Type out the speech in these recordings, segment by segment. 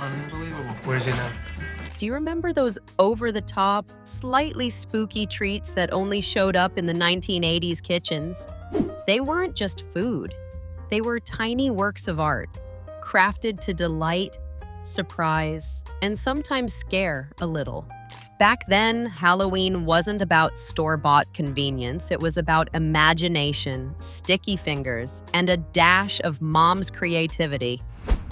Unbelievable. Where's he now? Do you remember those over-the-top, slightly spooky treats that only showed up in the 1980s kitchens? They weren't just food. They were tiny works of art, crafted to delight, surprise, and sometimes scare a little. Back then, Halloween wasn't about store-bought convenience. It was about imagination, sticky fingers, and a dash of mom's creativity.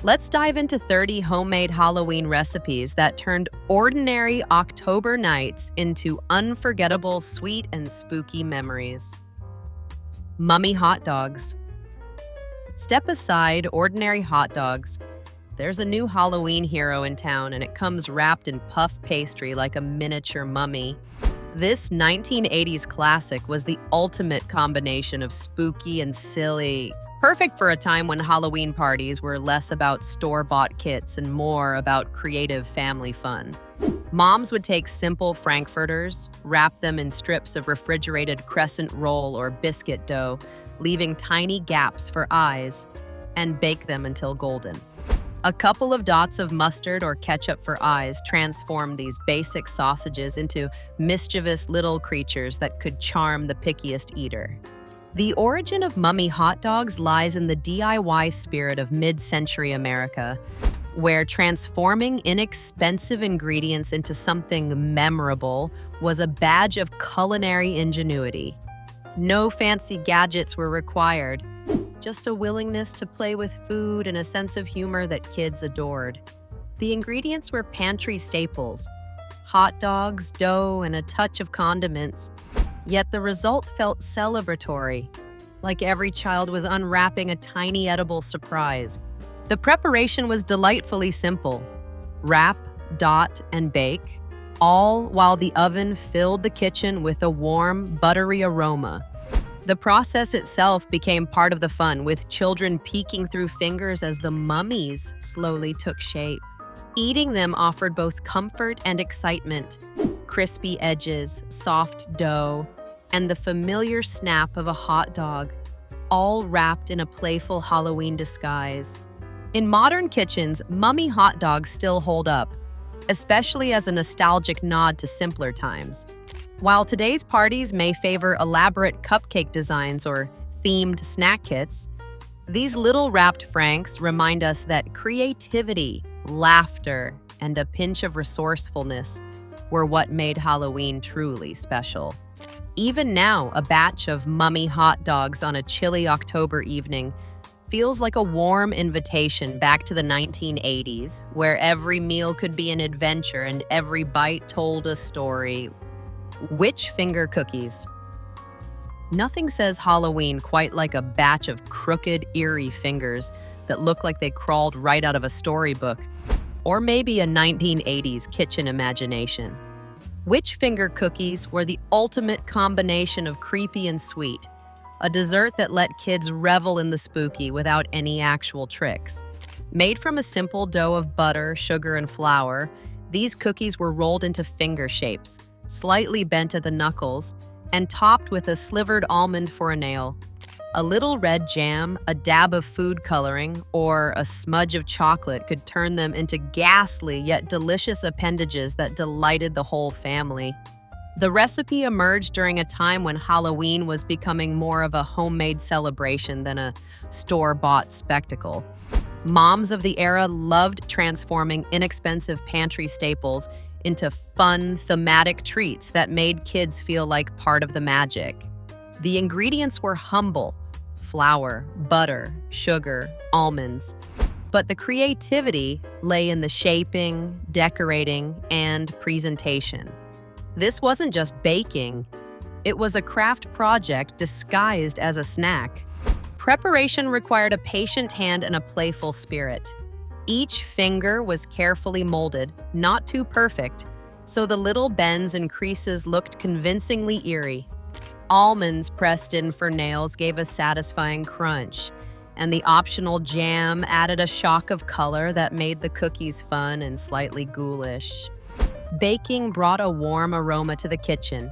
Let's dive into 30 homemade Halloween recipes that turned ordinary October nights into unforgettable sweet and spooky memories. Mummy hot dogs. Step aside ordinary hot dogs. There's a new Halloween hero in town, and it comes wrapped in puff pastry like a miniature mummy. This 1980s classic was the ultimate combination of spooky and silly, perfect for a time when Halloween parties were less about store-bought kits and more about creative family fun. Moms would take simple frankfurters, wrap them in strips of refrigerated crescent roll or biscuit dough, leaving tiny gaps for eyes, and bake them until golden. A couple of dots of mustard or ketchup for eyes transformed these basic sausages into mischievous little creatures that could charm the pickiest eater. The origin of mummy hot dogs lies in the DIY spirit of mid-century America, where transforming inexpensive ingredients into something memorable was a badge of culinary ingenuity. No fancy gadgets were required, just a willingness to play with food and a sense of humor that kids adored. The ingredients were pantry staples: hot dogs, dough, and a touch of condiments. Yet the result felt celebratory, like every child was unwrapping a tiny edible surprise. The preparation was delightfully simple: wrap, dot, and bake, all while the oven filled the kitchen with a warm, buttery aroma. The process itself became part of the fun, with children peeking through fingers as the mummies slowly took shape. Eating them offered both comfort and excitement: crispy edges, soft dough, and the familiar snap of a hot dog, all wrapped in a playful Halloween disguise. In modern kitchens, mummy hot dogs still hold up, especially as a nostalgic nod to simpler times. While today's parties may favor elaborate cupcake designs or themed snack kits, these little wrapped franks remind us that creativity, laughter, and a pinch of resourcefulness were what made Halloween truly special. Even now, a batch of mummy hot dogs on a chilly October evening feels like a warm invitation back to the 1980s, where every meal could be an adventure and every bite told a story. Witch finger cookies. Nothing says Halloween quite like a batch of crooked, eerie fingers that look like they crawled right out of a storybook, or maybe a 1980s kitchen imagination. Witch finger cookies were the ultimate combination of creepy and sweet, a dessert that let kids revel in the spooky without any actual tricks. Made from a simple dough of butter, sugar, and flour, these cookies were rolled into finger shapes, slightly bent at the knuckles, and topped with a slivered almond for a nail. A little red jam, a dab of food coloring, or a smudge of chocolate could turn them into ghastly yet delicious appendages that delighted the whole family. The recipe emerged during a time when Halloween was becoming more of a homemade celebration than a store-bought spectacle. Moms of the era loved transforming inexpensive pantry staples into fun, thematic treats that made kids feel like part of the magic. The ingredients were humble: flour, butter, sugar, almonds. But the creativity lay in the shaping, decorating, and presentation. This wasn't just baking. It was a craft project disguised as a snack. Preparation required a patient hand and a playful spirit. Each finger was carefully molded, not too perfect, so the little bends and creases looked convincingly eerie. Almonds pressed in for nails gave a satisfying crunch, and the optional jam added a shock of color that made the cookies fun and slightly ghoulish. Baking brought a warm aroma to the kitchen,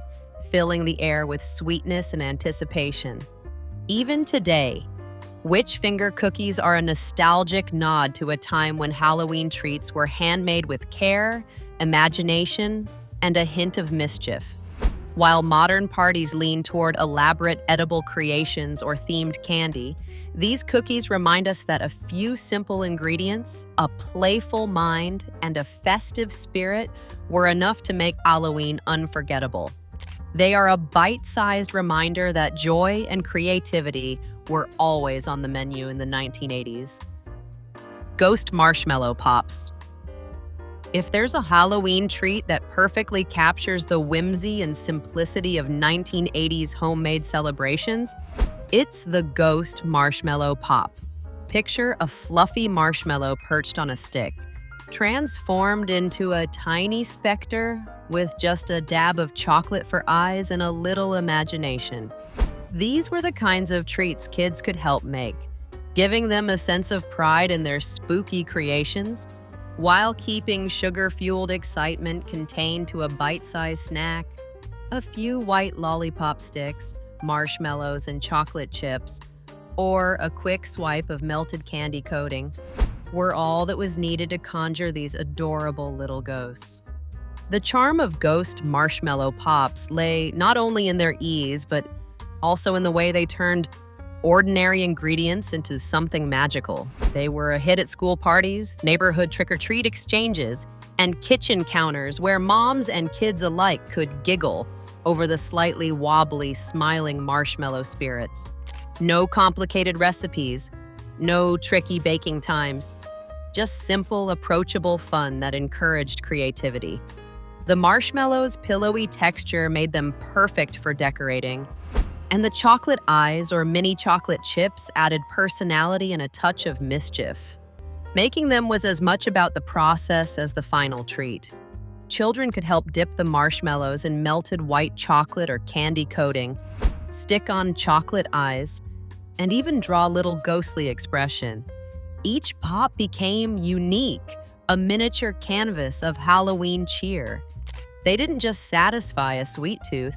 filling the air with sweetness and anticipation. Even today, Witch finger cookies are a nostalgic nod to a time when Halloween treats were handmade with care, imagination, and a hint of mischief. While modern parties lean toward elaborate edible creations or themed candy, these cookies remind us that a few simple ingredients, a playful mind, and a festive spirit were enough to make Halloween unforgettable. They are a bite-sized reminder that joy and creativity were always on the menu in the 1980s. Ghost marshmallow pops. If there's a Halloween treat that perfectly captures the whimsy and simplicity of 1980s homemade celebrations, it's the Ghost marshmallow pop. Picture a fluffy marshmallow perched on a stick, transformed into a tiny specter with just a dab of chocolate for eyes and a little imagination. These were the kinds of treats kids could help make, giving them a sense of pride in their spooky creations, while keeping sugar-fueled excitement contained to a bite-sized snack. A few white lollipop sticks, marshmallows, and chocolate chips, or a quick swipe of melted candy coating, were all that was needed to conjure these adorable little ghosts. The charm of Ghost marshmallow pops lay not only in their ease, but also in the way they turned ordinary ingredients into something magical. They were a hit at school parties, neighborhood trick-or-treat exchanges, and kitchen counters where moms and kids alike could giggle over the slightly wobbly, smiling marshmallow spirits. No complicated recipes, no tricky baking times, just simple, approachable fun that encouraged creativity. The marshmallows' pillowy texture made them perfect for decorating, and the chocolate eyes or mini chocolate chips added personality and a touch of mischief. Making them was as much about the process as the final treat. Children could help dip the marshmallows in melted white chocolate or candy coating, stick on chocolate eyes, and even draw a little ghostly expression. Each pop became unique, a miniature canvas of Halloween cheer. They didn't just satisfy a sweet tooth,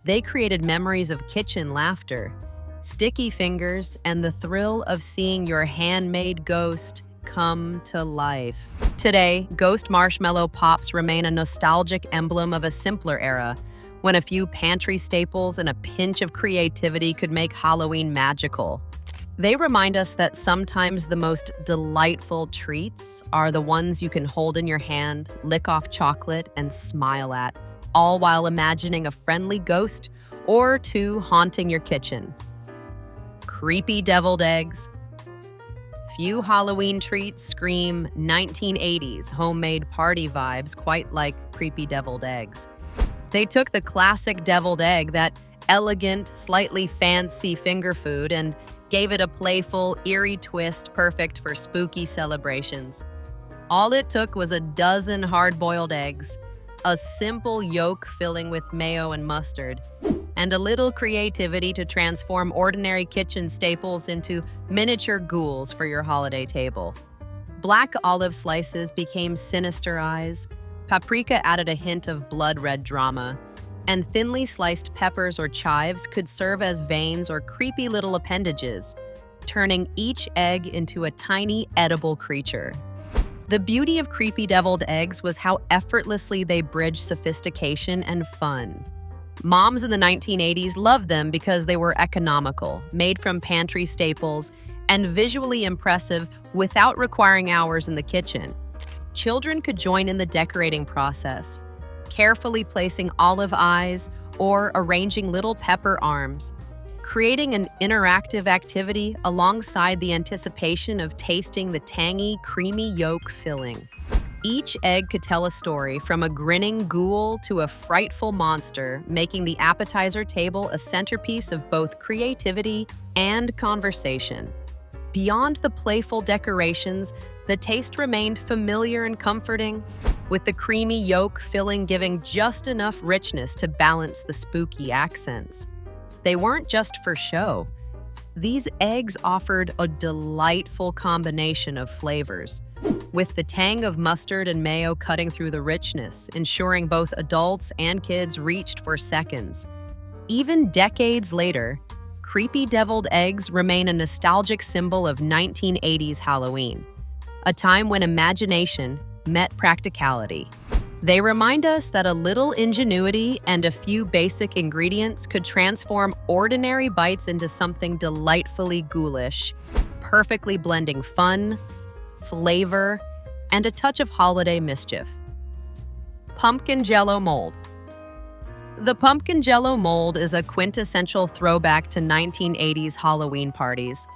they created memories of kitchen laughter, sticky fingers, and the thrill of seeing your handmade ghost come to life. Today, Ghost marshmallow pops remain a nostalgic emblem of a simpler era, when a few pantry staples and a pinch of creativity could make Halloween magical. They remind us that sometimes the most delightful treats are the ones you can hold in your hand, lick off chocolate, and smile at, all while imagining a friendly ghost or two haunting your kitchen. Creepy deviled eggs. Few Halloween treats scream 1980s homemade party vibes quite like creepy deviled eggs. They took the classic deviled egg, that elegant, slightly fancy finger food, and gave it a playful, eerie twist perfect for spooky celebrations. All it took was a dozen hard-boiled eggs, a simple yolk filling with mayo and mustard, and a little creativity to transform ordinary kitchen staples into miniature ghouls for your holiday table. Black olive slices became sinister eyes, paprika added a hint of blood-red drama, and thinly sliced peppers or chives could serve as veins or creepy little appendages, turning each egg into a tiny edible creature. The beauty of creepy deviled eggs was how effortlessly they bridged sophistication and fun. Moms in the 1980s loved them because they were economical, made from pantry staples, and visually impressive without requiring hours in the kitchen. Children could join in the decorating process, carefully placing olive eyes or arranging little pepper arms, creating an interactive activity alongside the anticipation of tasting the tangy, creamy yolk filling. Each egg could tell a story, from a grinning ghoul to a frightful monster, making the appetizer table a centerpiece of both creativity and conversation. Beyond the playful decorations, the taste remained familiar and comforting, with the creamy yolk filling giving just enough richness to balance the spooky accents. They weren't just for show. These eggs offered a delightful combination of flavors, with the tang of mustard and mayo cutting through the richness, ensuring both adults and kids reached for seconds. Even decades later, creepy deviled eggs remain a nostalgic symbol of 1980s Halloween, a time when imagination met practicality. They remind us that a little ingenuity and a few basic ingredients could transform ordinary bites into something delightfully ghoulish, perfectly blending fun, flavor, and a touch of holiday mischief. Pumpkin Jell-O mold. The pumpkin Jell-O mold is a quintessential throwback to 1980s Halloween parties,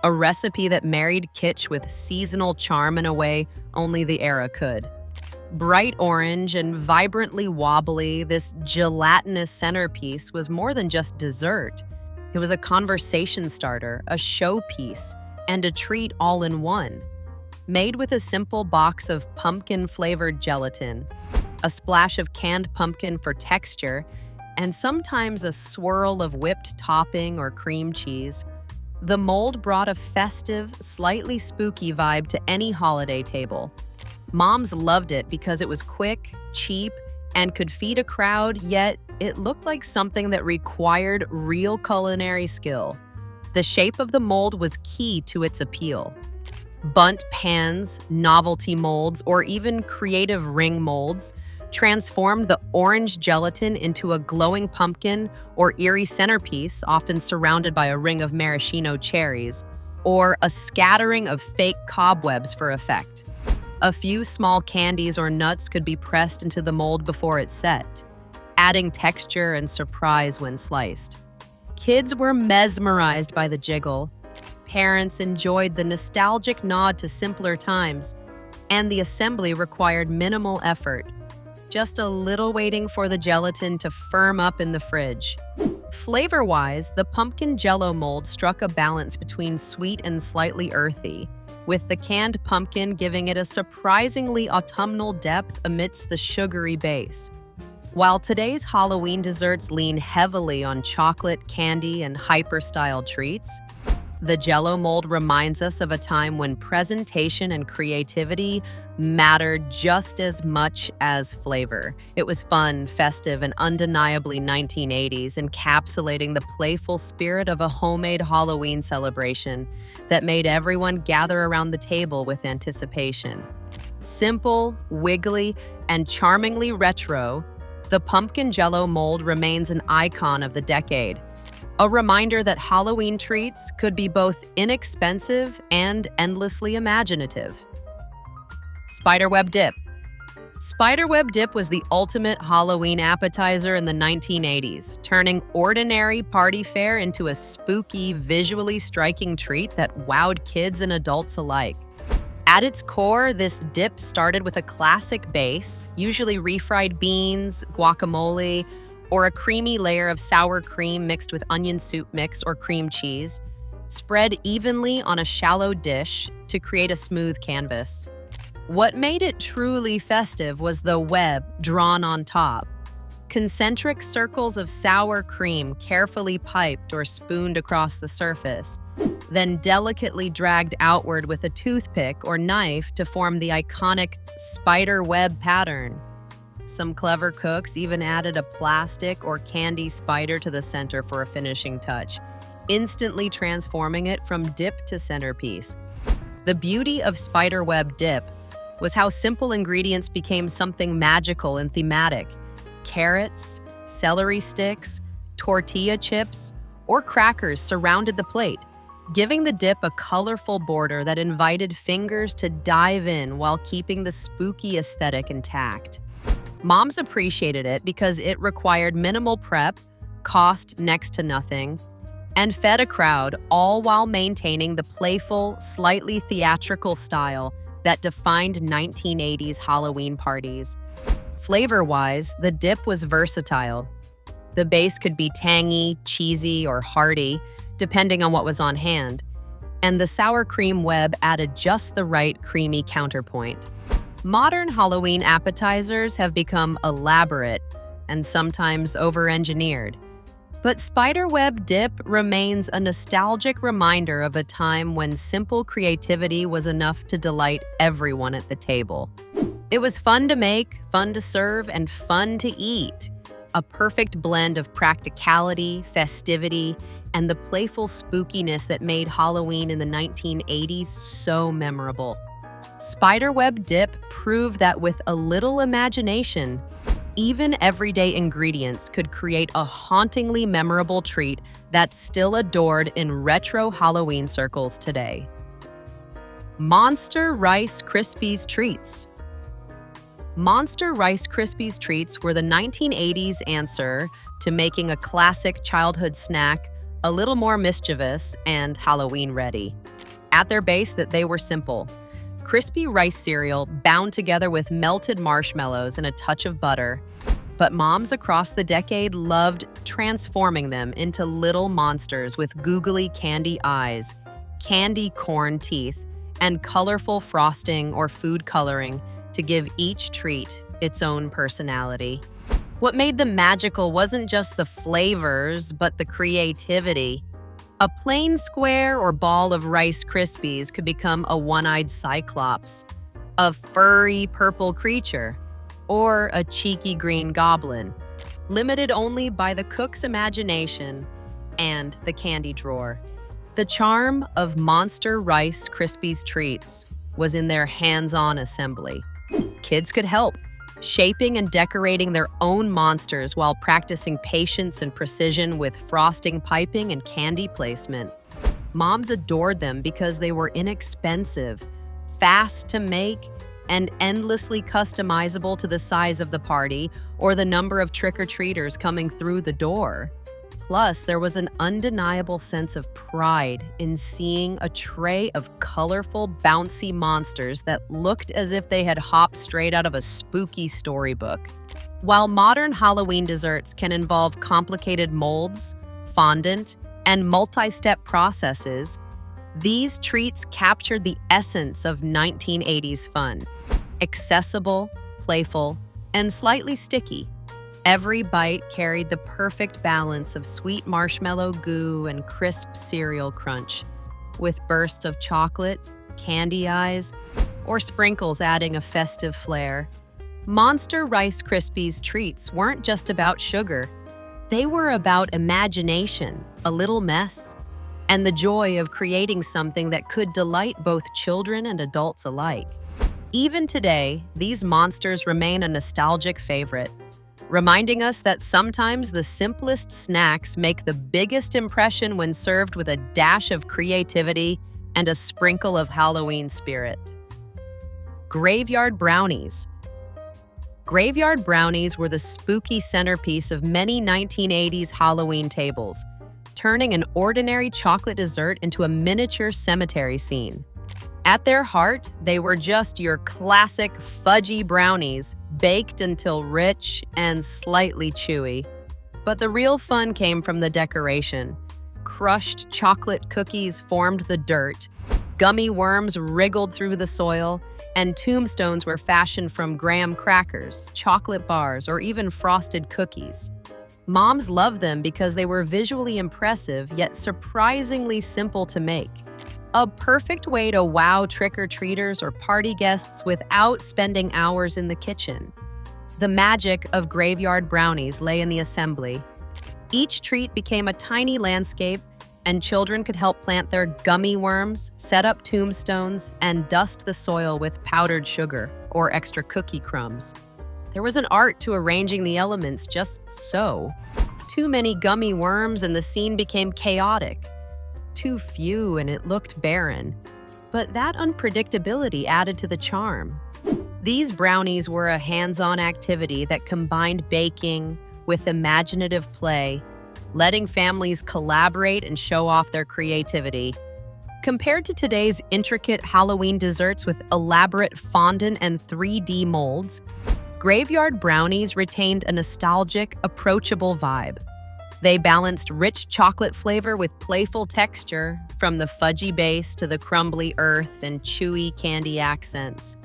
a recipe that married kitsch with seasonal charm in a way only the era could. Bright orange and vibrantly wobbly, this gelatinous centerpiece was more than just dessert. It was a conversation starter, a showpiece, and a treat all in one. Made with a simple box of pumpkin-flavored gelatin, a splash of canned pumpkin for texture, and sometimes a swirl of whipped topping or cream cheese, the mold brought a festive, slightly spooky vibe to any holiday table. Moms loved it because it was quick, cheap, and could feed a crowd, yet it looked like something that required real culinary skill. The shape of the mold was key to its appeal. Bundt pans, novelty molds, or even creative ring molds transformed the orange gelatin into a glowing pumpkin or eerie centerpiece, often surrounded by a ring of maraschino cherries, or a scattering of fake cobwebs for effect. A few small candies or nuts could be pressed into the mold before it set, adding texture and surprise when sliced. Kids were mesmerized by the jiggle. Parents enjoyed the nostalgic nod to simpler times, and the assembly required minimal effort, just a little waiting for the gelatin to firm up in the fridge. Flavor-wise, the pumpkin Jell-O mold struck a balance between sweet and slightly earthy, with the canned pumpkin giving it a surprisingly autumnal depth amidst the sugary base. While today's Halloween desserts lean heavily on chocolate, candy, and hyper-style treats, the Jell-O mold reminds us of a time when presentation and creativity mattered just as much as flavor. It was fun, festive, and undeniably 1980s, encapsulating the playful spirit of a homemade Halloween celebration that made everyone gather around the table with anticipation. Simple, wiggly, and charmingly retro, the pumpkin Jell-O mold remains an icon of the decade. A reminder that Halloween treats could be both inexpensive and endlessly imaginative. Spiderweb dip. Spiderweb dip was the ultimate Halloween appetizer in the 1980s, turning ordinary party fare into a spooky, visually striking treat that wowed kids and adults alike. At its core, this dip started with a classic base, usually refried beans, guacamole, or a creamy layer of sour cream mixed with onion soup mix or cream cheese, spread evenly on a shallow dish to create a smooth canvas. What made it truly festive was the web drawn on top. Concentric circles of sour cream carefully piped or spooned across the surface, then delicately dragged outward with a toothpick or knife to form the iconic spider web pattern. Some clever cooks even added a plastic or candy spider to the center for a finishing touch, instantly transforming it from dip to centerpiece. The beauty of spiderweb dip was how simple ingredients became something magical and thematic. Carrots, celery sticks, tortilla chips, or crackers surrounded the plate, giving the dip a colorful border that invited fingers to dive in while keeping the spooky aesthetic intact. Moms appreciated it because it required minimal prep, cost next to nothing, and fed a crowd, all while maintaining the playful, slightly theatrical style that defined 1980s Halloween parties. Flavor-wise, the dip was versatile. The base could be tangy, cheesy, or hearty, depending on what was on hand, and the sour cream web added just the right creamy counterpoint. Modern Halloween appetizers have become elaborate and sometimes over-engineered, but spiderweb dip remains a nostalgic reminder of a time when simple creativity was enough to delight everyone at the table. It was fun to make, fun to serve, and fun to eat. a perfect blend of practicality, festivity, and the playful spookiness that made Halloween in the 1980s so memorable. Spiderweb dip proved that with a little imagination, even everyday ingredients could create a hauntingly memorable treat that's still adored in retro Halloween circles today. Monster Rice Krispies Treats. Monster Rice Krispies Treats were the 1980s answer to making a classic childhood snack a little more mischievous and Halloween-ready. At their base, they were simple. Crispy rice cereal bound together with melted marshmallows and a touch of butter. But moms across the decade loved transforming them into little monsters with googly candy eyes, candy corn teeth, and colorful frosting or food coloring to give each treat its own personality. What made them magical wasn't just the flavors, but the creativity. A plain square or ball of Rice Krispies could become a one-eyed cyclops, a furry purple creature, or a cheeky green goblin, limited only by the cook's imagination and the candy drawer. The charm of Monster Rice Krispies Treats was in their hands-on assembly. Kids could help, shaping and decorating their own monsters while practicing patience and precision with frosting piping and candy placement. Moms adored them because they were inexpensive, fast to make, and endlessly customizable to the size of the party or the number of trick-or-treaters coming through the door. Plus, there was an undeniable sense of pride in seeing a tray of colorful, bouncy monsters that looked as if they had hopped straight out of a spooky storybook. While modern Halloween desserts can involve complicated molds, fondant, and multi-step processes, these treats captured the essence of 1980s fun. Accessible, playful, and slightly sticky. Every bite carried the perfect balance of sweet marshmallow goo and crisp cereal crunch, with bursts of chocolate, candy eyes, or sprinkles adding a festive flair. Monster Rice Krispies Treats weren't just about sugar. They were about imagination, a little mess, and the joy of creating something that could delight both children and adults alike. Even today, these monsters remain a nostalgic favorite, reminding us that sometimes the simplest snacks make the biggest impression when served with a dash of creativity and a sprinkle of Halloween spirit. Graveyard Brownies. Graveyard brownies were the spooky centerpiece of many 1980s Halloween tables, turning an ordinary chocolate dessert into a miniature cemetery scene. At their heart, they were just your classic fudgy brownies, baked until rich and slightly chewy. But the real fun came from the decoration. Crushed chocolate cookies formed the dirt, gummy worms wriggled through the soil, and tombstones were fashioned from graham crackers, chocolate bars, or even frosted cookies. Moms loved them because they were visually impressive yet surprisingly simple to make. A perfect way to wow trick-or-treaters or party guests without spending hours in the kitchen. The magic of graveyard brownies lay in the assembly. Each treat became a tiny landscape, and children could help plant their gummy worms, set up tombstones, and dust the soil with powdered sugar or extra cookie crumbs. There was an art to arranging the elements just so. Too many gummy worms and the scene became chaotic. Too few and it looked barren. But that unpredictability added to the charm. These brownies were a hands-on activity that combined baking with imaginative play, letting families collaborate and show off their creativity. Compared to today's intricate Halloween desserts with elaborate fondant and 3D molds, graveyard brownies retained a nostalgic, approachable vibe. They balanced rich chocolate flavor with playful texture, from the fudgy base to the crumbly earth and chewy candy accents.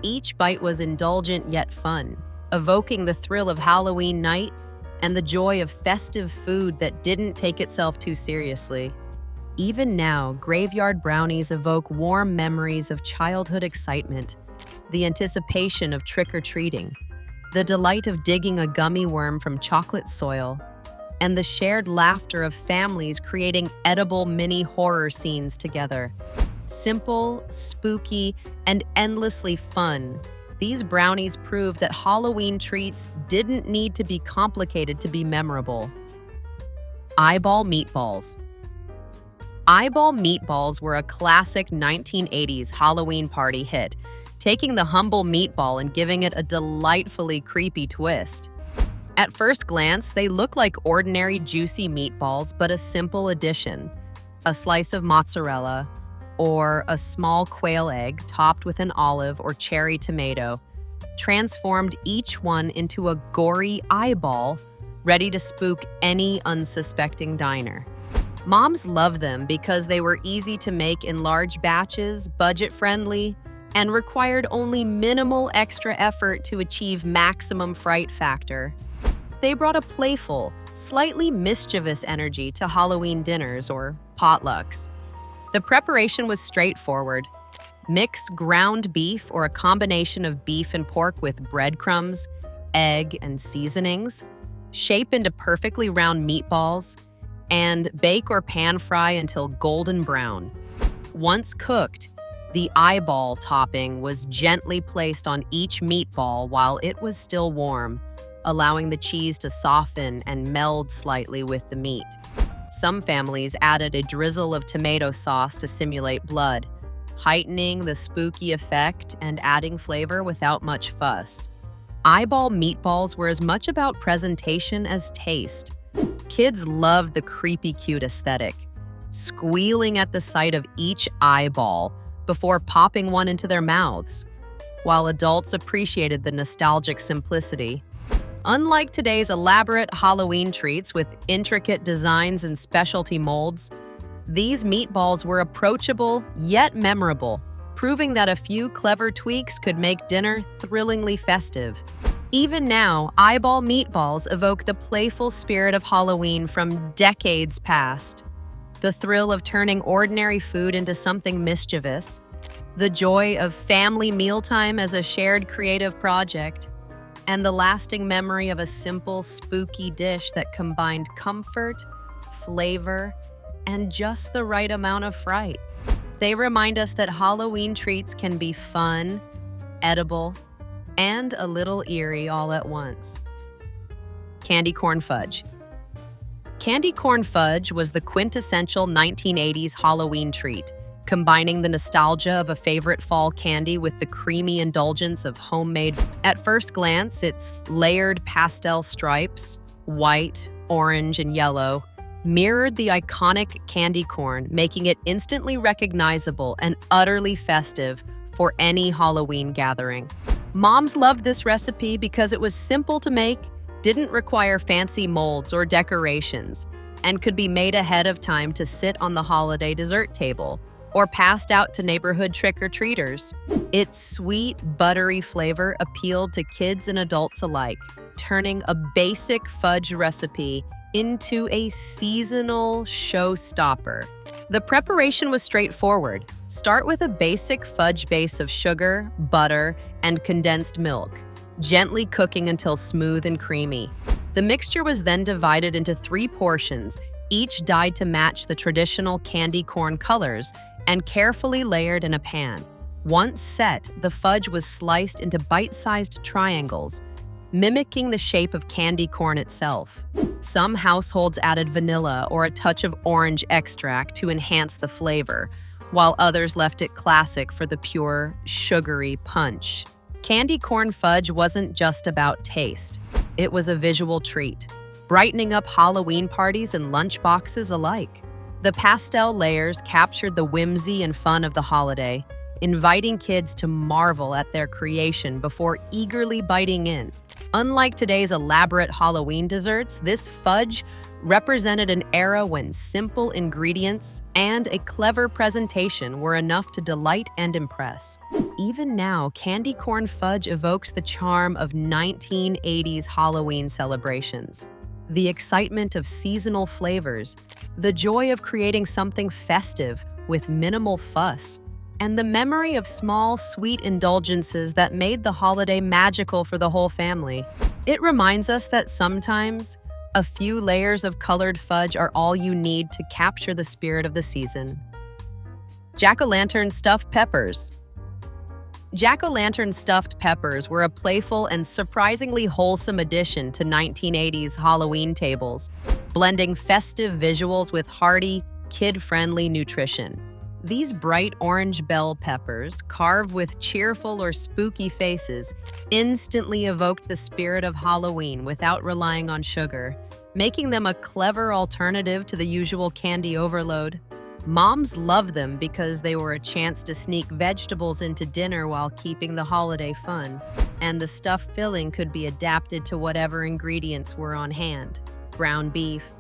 Each bite was indulgent yet fun, evoking the thrill of Halloween night and the joy of festive food that didn't take itself too seriously. Even now, graveyard brownies evoke warm memories of childhood excitement, the anticipation of trick-or-treating, the delight of digging a gummy worm from chocolate soil, and the shared laughter of families creating edible mini horror scenes together. Simple, spooky, and endlessly fun, these brownies prove that Halloween treats didn't need to be complicated to be memorable. Eyeball meatballs. Eyeball meatballs were a classic 1980s Halloween party hit, taking the humble meatball and giving it a delightfully creepy twist. At first glance, they look like ordinary juicy meatballs, but a simple addition: a slice of mozzarella or a small quail egg topped with an olive or cherry tomato transformed each one into a gory eyeball ready to spook any unsuspecting diner. Moms loved them because they were easy to make in large batches, budget-friendly, and required only minimal extra effort to achieve maximum fright factor. They brought a playful, slightly mischievous energy to Halloween dinners or potlucks. The preparation was straightforward. Mix ground beef or a combination of beef and pork with breadcrumbs, egg, and seasonings. Shape into perfectly round meatballs, and bake or pan fry until golden brown. Once cooked, the eyeball topping was gently placed on each meatball while it was still warm, allowing the cheese to soften and meld slightly with the meat. Some families added a drizzle of tomato sauce to simulate blood, heightening the spooky effect and adding flavor without much fuss. Eyeball meatballs were as much about presentation as taste. Kids loved the creepy cute aesthetic, squealing at the sight of each eyeball before popping one into their mouths, while adults appreciated the nostalgic simplicity. Unlike today's elaborate Halloween treats with intricate designs and specialty molds, these meatballs were approachable yet memorable, proving that a few clever tweaks could make dinner thrillingly festive. Even now, eyeball meatballs evoke the playful spirit of Halloween from decades past. The thrill of turning ordinary food into something mischievous, the joy of family mealtime as a shared creative project, and the lasting memory of a simple, spooky dish that combined comfort, flavor, and just the right amount of fright. They remind us that Halloween treats can be fun, edible, and a little eerie all at once. Candy corn fudge. Candy corn fudge was the quintessential 1980s Halloween treat, combining the nostalgia of a favorite fall candy with the creamy indulgence of homemade. At first glance, its layered pastel stripes, white, orange, and yellow, mirrored the iconic candy corn, making it instantly recognizable and utterly festive for any Halloween gathering. Moms loved this recipe because it was simple to make, didn't require fancy molds or decorations, and could be made ahead of time to sit on the holiday dessert table or passed out to neighborhood trick-or-treaters. Its sweet, buttery flavor appealed to kids and adults alike, turning a basic fudge recipe into a seasonal showstopper. The preparation was straightforward. Start with a basic fudge base of sugar, butter, and condensed milk, gently cooking until smooth and creamy. The mixture was then divided into 3 portions, each dyed to match the traditional candy corn colors, and carefully layered in a pan. Once set, the fudge was sliced into bite-sized triangles, mimicking the shape of candy corn itself. Some households added vanilla or a touch of orange extract to enhance the flavor, while others left it classic for the pure, sugary punch. Candy corn fudge wasn't just about taste. It was a visual treat, brightening up Halloween parties and lunchboxes alike. The pastel layers captured the whimsy and fun of the holiday, inviting kids to marvel at their creation before eagerly biting in. Unlike today's elaborate Halloween desserts, this fudge represented an era when simple ingredients and a clever presentation were enough to delight and impress. Even now, candy corn fudge evokes the charm of 1980s Halloween celebrations. The excitement of seasonal flavors, the joy of creating something festive with minimal fuss. and the memory of small, sweet indulgences that made the holiday magical for the whole family. It reminds us that sometimes a few layers of colored fudge are all you need to capture the spirit of the season. Jack-o'-lantern stuffed peppers. Jack-o'-lantern stuffed peppers were a playful and surprisingly wholesome addition to 1980s Halloween tables, blending festive visuals with hearty, kid-friendly nutrition. These bright orange bell peppers, carved with cheerful or spooky faces, instantly evoked the spirit of Halloween without relying on sugar, making them a clever alternative to the usual candy overload. Moms loved them because they were a chance to sneak vegetables into dinner while keeping the holiday fun, and the stuffed filling could be adapted to whatever ingredients were on hand: ground beef,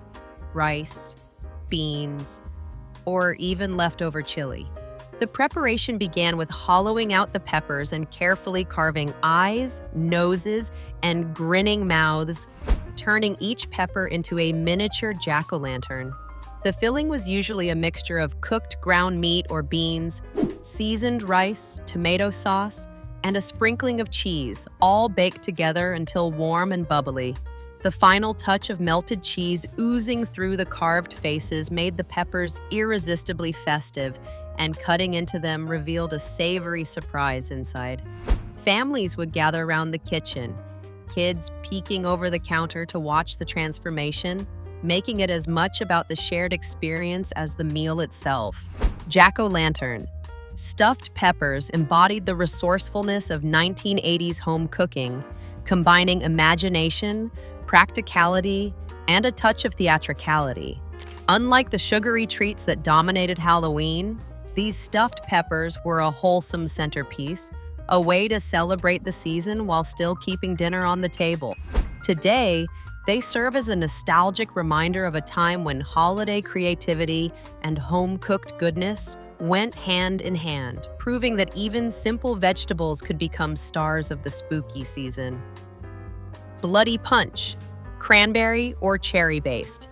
rice, beans, or even leftover chili. The preparation began with hollowing out the peppers and carefully carving eyes, noses, and grinning mouths, turning each pepper into a miniature jack-o'-lantern. The filling was usually a mixture of cooked ground meat or beans, seasoned rice, tomato sauce, and a sprinkling of cheese, all baked together until warm and bubbly. The final touch of melted cheese oozing through the carved faces made the peppers irresistibly festive, and cutting into them revealed a savory surprise inside. Families would gather around the kitchen, kids peeking over the counter to watch the transformation, making it as much about the shared experience as the meal itself. Jack-o'-lantern. Stuffed peppers embodied the resourcefulness of 1980s home cooking, combining imagination, practicality, and a touch of theatricality. Unlike the sugary treats that dominated Halloween, these stuffed peppers were a wholesome centerpiece, a way to celebrate the season while still keeping dinner on the table. Today, they serve as a nostalgic reminder of a time when holiday creativity and home-cooked goodness went hand in hand, proving that even simple vegetables could become stars of the spooky season. Bloody Punch, cranberry or cherry-based.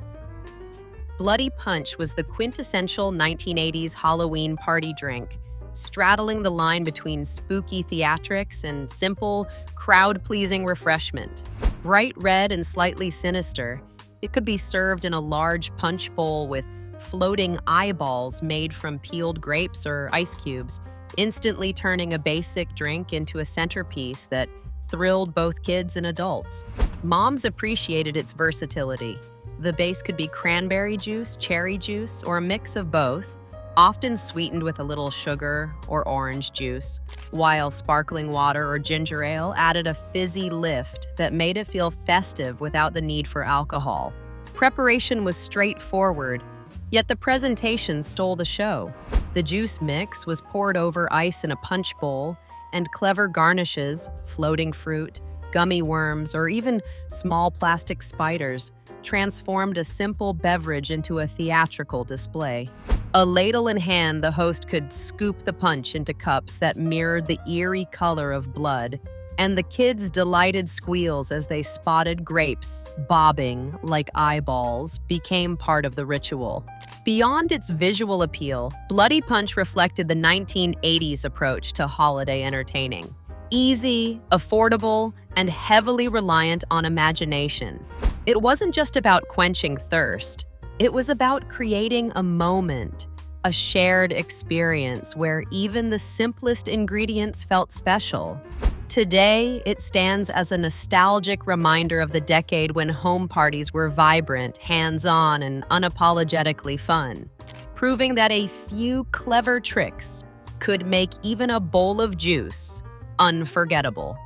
Bloody Punch was the quintessential 1980s Halloween party drink, straddling the line between spooky theatrics and simple, crowd-pleasing refreshment. Bright red and slightly sinister, it could be served in a large punch bowl with floating eyeballs made from peeled grapes or ice cubes, instantly turning a basic drink into a centerpiece that thrilled both kids and adults. Moms appreciated its versatility. The base could be cranberry juice, cherry juice, or a mix of both, often sweetened with a little sugar or orange juice, while sparkling water or ginger ale added a fizzy lift that made it feel festive without the need for alcohol. Preparation was straightforward, yet the presentation stole the show. The juice mix was poured over ice in a punch bowl, and clever garnishes, floating fruit, gummy worms, or even small plastic spiders, transformed a simple beverage into a theatrical display. A ladle in hand, the host could scoop the punch into cups that mirrored the eerie color of blood, and the kids' delighted squeals as they spotted grapes bobbing like eyeballs became part of the ritual. Beyond its visual appeal, Bloody Punch reflected the 1980s approach to holiday entertaining. Easy, affordable, and heavily reliant on imagination. It wasn't just about quenching thirst. It was about creating a moment, a shared experience where even the simplest ingredients felt special. Today, it stands as a nostalgic reminder of the decade when home parties were vibrant, hands-on, and unapologetically fun, proving that a few clever tricks could make even a bowl of juice unforgettable.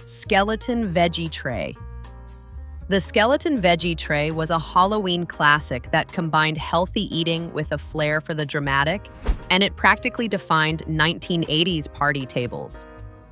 Skeleton Veggie Tray. The skeleton veggie tray was a Halloween classic that combined healthy eating with a flair for the dramatic, and it practically defined 1980s party tables.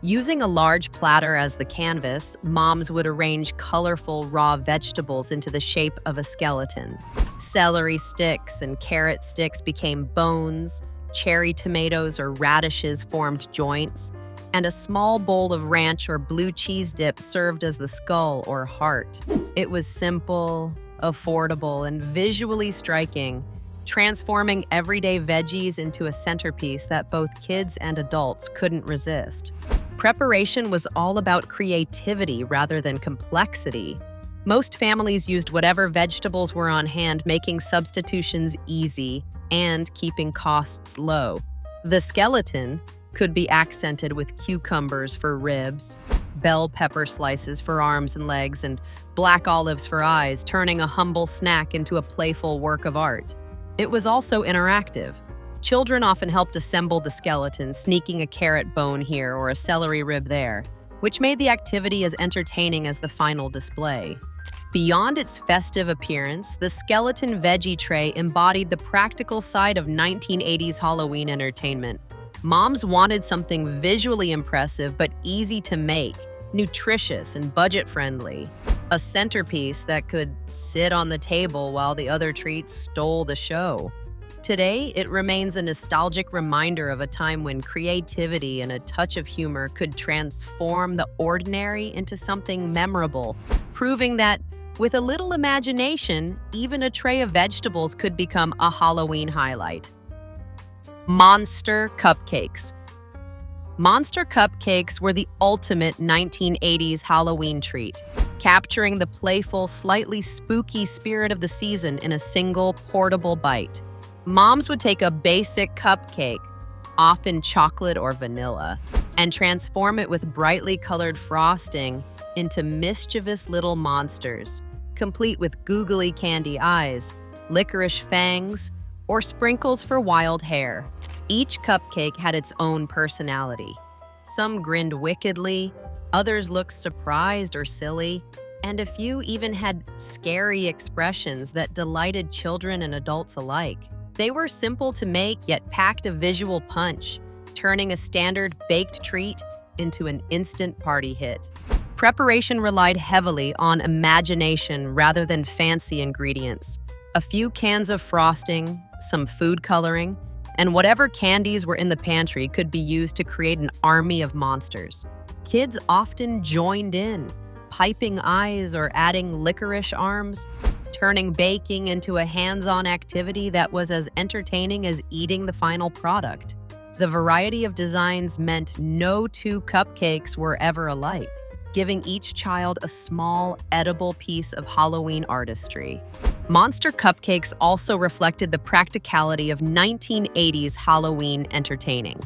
Using a large platter as the canvas, moms would arrange colorful raw vegetables into the shape of a skeleton. Celery sticks and carrot sticks became bones, cherry tomatoes or radishes formed joints, and a small bowl of ranch or blue cheese dip served as the skull or heart. It was simple, affordable, and visually striking, transforming everyday veggies into a centerpiece that both kids and adults couldn't resist. Preparation was all about creativity rather than complexity. Most families used whatever vegetables were on hand, making substitutions easy and keeping costs low. The skeleton could be accented with cucumbers for ribs, bell pepper slices for arms and legs, and black olives for eyes, turning a humble snack into a playful work of art. It was also interactive. Children often helped assemble the skeleton, sneaking a carrot bone here or a celery rib there, which made the activity as entertaining as the final display. Beyond its festive appearance, the skeleton veggie tray embodied the practical side of 1980s Halloween entertainment. Moms wanted something visually impressive but easy to make, nutritious and budget-friendly. A centerpiece that could sit on the table while the other treats stole the show. Today, it remains a nostalgic reminder of a time when creativity and a touch of humor could transform the ordinary into something memorable, proving that with a little imagination, even a tray of vegetables could become a Halloween highlight. Monster cupcakes. Monster cupcakes were the ultimate 1980s Halloween treat, capturing the playful, slightly spooky spirit of the season in a single portable bite. Moms would take a basic cupcake, often chocolate or vanilla, and transform it with brightly colored frosting into mischievous little monsters, complete with googly candy eyes, licorice fangs, or sprinkles for wild hair. Each cupcake had its own personality. Some grinned wickedly, others looked surprised or silly, and a few even had scary expressions that delighted children and adults alike. They were simple to make, yet packed a visual punch, turning a standard baked treat into an instant party hit. Preparation relied heavily on imagination rather than fancy ingredients. A few cans of frosting, some food coloring, and whatever candies were in the pantry could be used to create an army of monsters. Kids often joined in, piping eyes or adding licorice arms, turning baking into a hands-on activity that was as entertaining as eating the final product. The variety of designs meant no two cupcakes were ever alike, giving each child a small, edible piece of Halloween artistry. Monster cupcakes also reflected the practicality of 1980s Halloween entertaining.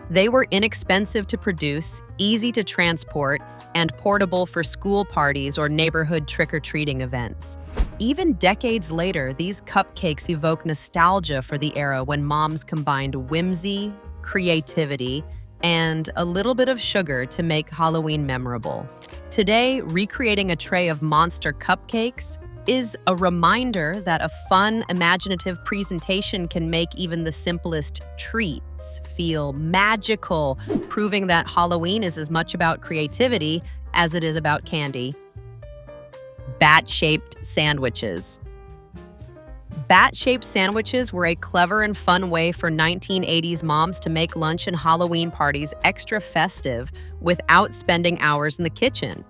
They were inexpensive to produce, easy to transport, and portable for school parties or neighborhood trick-or-treating events. Even decades later, these cupcakes evoke nostalgia for the era when moms combined whimsy, creativity, and a little bit of sugar to make Halloween memorable. Today, recreating a tray of monster cupcakes is a reminder that a fun, imaginative presentation can make even the simplest treats feel magical, proving that Halloween is as much about creativity as it is about candy. Bat-shaped sandwiches. Bat-shaped sandwiches were a clever and fun way for 1980s moms to make lunch and Halloween parties extra festive without spending hours in the kitchen.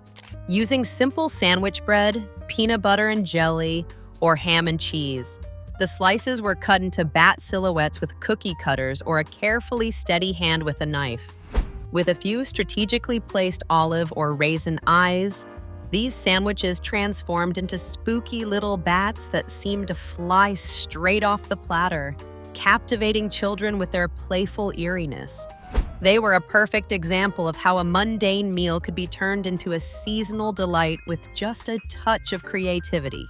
Using simple sandwich bread, peanut butter and jelly, or ham and cheese, the slices were cut into bat silhouettes with cookie cutters or a carefully steady hand with a knife. With a few strategically placed olive or raisin eyes, these sandwiches transformed into spooky little bats that seemed to fly straight off the platter, captivating children with their playful eeriness. They were a perfect example of how a mundane meal could be turned into a seasonal delight with just a touch of creativity.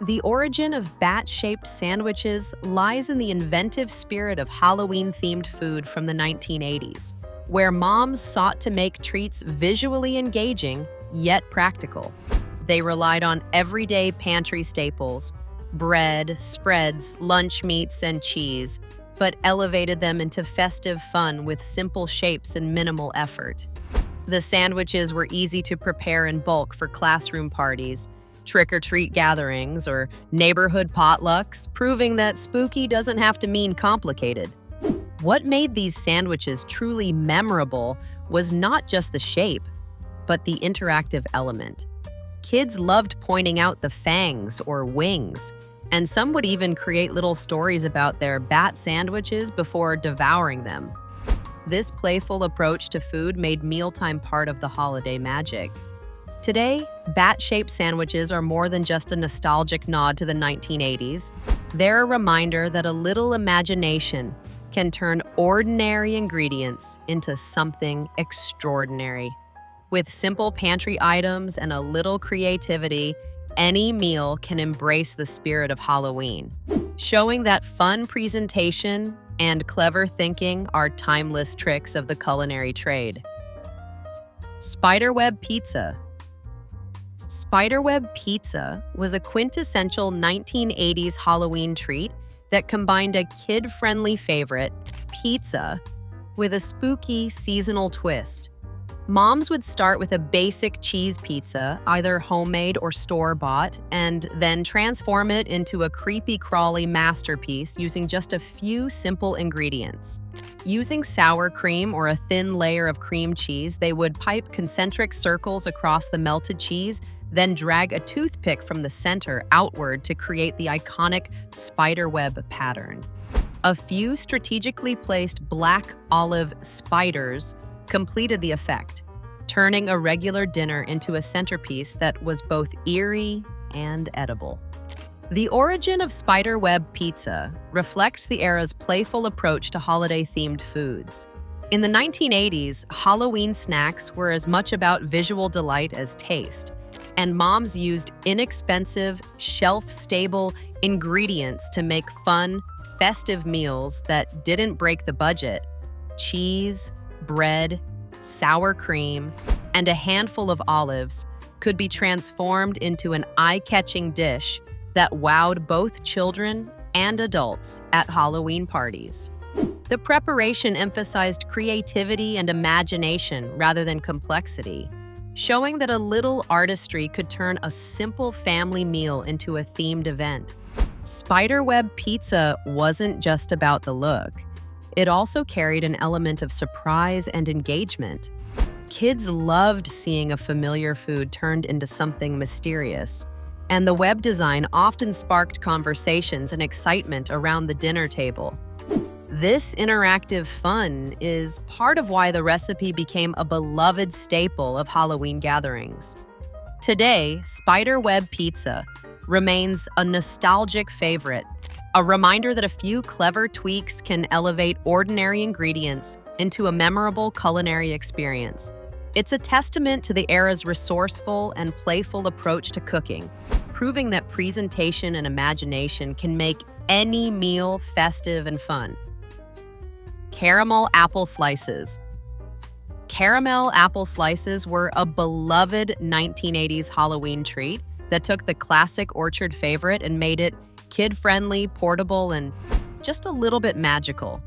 The origin of bat-shaped sandwiches lies in the inventive spirit of Halloween-themed food from the 1980s, where moms sought to make treats visually engaging yet practical. They relied on everyday pantry staples, bread, spreads, lunch meats, and cheese, but elevated them into festive fun with simple shapes and minimal effort. The sandwiches were easy to prepare in bulk for classroom parties, trick-or-treat gatherings, or neighborhood potlucks, proving that spooky doesn't have to mean complicated. What made these sandwiches truly memorable was not just the shape, but the interactive element. Kids loved pointing out the fangs or wings, And some would even create little stories about their bat sandwiches before devouring them. This playful approach to food made mealtime part of the holiday magic. Today, bat-shaped sandwiches are more than just a nostalgic nod to the 1980s. They're a reminder that a little imagination can turn ordinary ingredients into something extraordinary. With simple pantry items and a little creativity, any meal can embrace the spirit of Halloween, showing that fun presentation and clever thinking are timeless tricks of the culinary trade. Spiderweb pizza. Spiderweb pizza was a quintessential 1980s Halloween treat that combined a kid-friendly favorite, pizza, with a spooky seasonal twist. Moms would start with a basic cheese pizza, either homemade or store-bought, and then transform it into a creepy-crawly masterpiece using just a few simple ingredients. Using sour cream or a thin layer of cream cheese, they would pipe concentric circles across the melted cheese, then drag a toothpick from the center outward to create the iconic spiderweb pattern. A few strategically placed black olive spiders completed the effect, turning a regular dinner into a centerpiece that was both eerie and edible. The origin of spiderweb pizza reflects the era's playful approach to holiday-themed foods. In the 1980s, Halloween snacks were as much about visual delight as taste, and moms used inexpensive, shelf-stable ingredients to make fun, festive meals that didn't break the budget. Cheese, bread, sour cream, and a handful of olives could be transformed into an eye-catching dish that wowed both children and adults at Halloween parties. The preparation emphasized creativity and imagination rather than complexity, showing that a little artistry could turn a simple family meal into a themed event. Spiderweb pizza wasn't just about the look. It also carried an element of surprise and engagement. Kids loved seeing a familiar food turned into something mysterious, and the web design often sparked conversations and excitement around the dinner table. This interactive fun is part of why the recipe became a beloved staple of Halloween gatherings. Today, spiderweb pizza remains a nostalgic favorite, a reminder that a few clever tweaks can elevate ordinary ingredients into a memorable culinary experience. It's a testament to the era's resourceful and playful approach to cooking, proving that presentation and imagination can make any meal festive and fun. Caramel apple slices. Caramel apple slices were a beloved 1980s Halloween treat that took the classic orchard favorite and made it kid-friendly, portable, and just a little bit magical.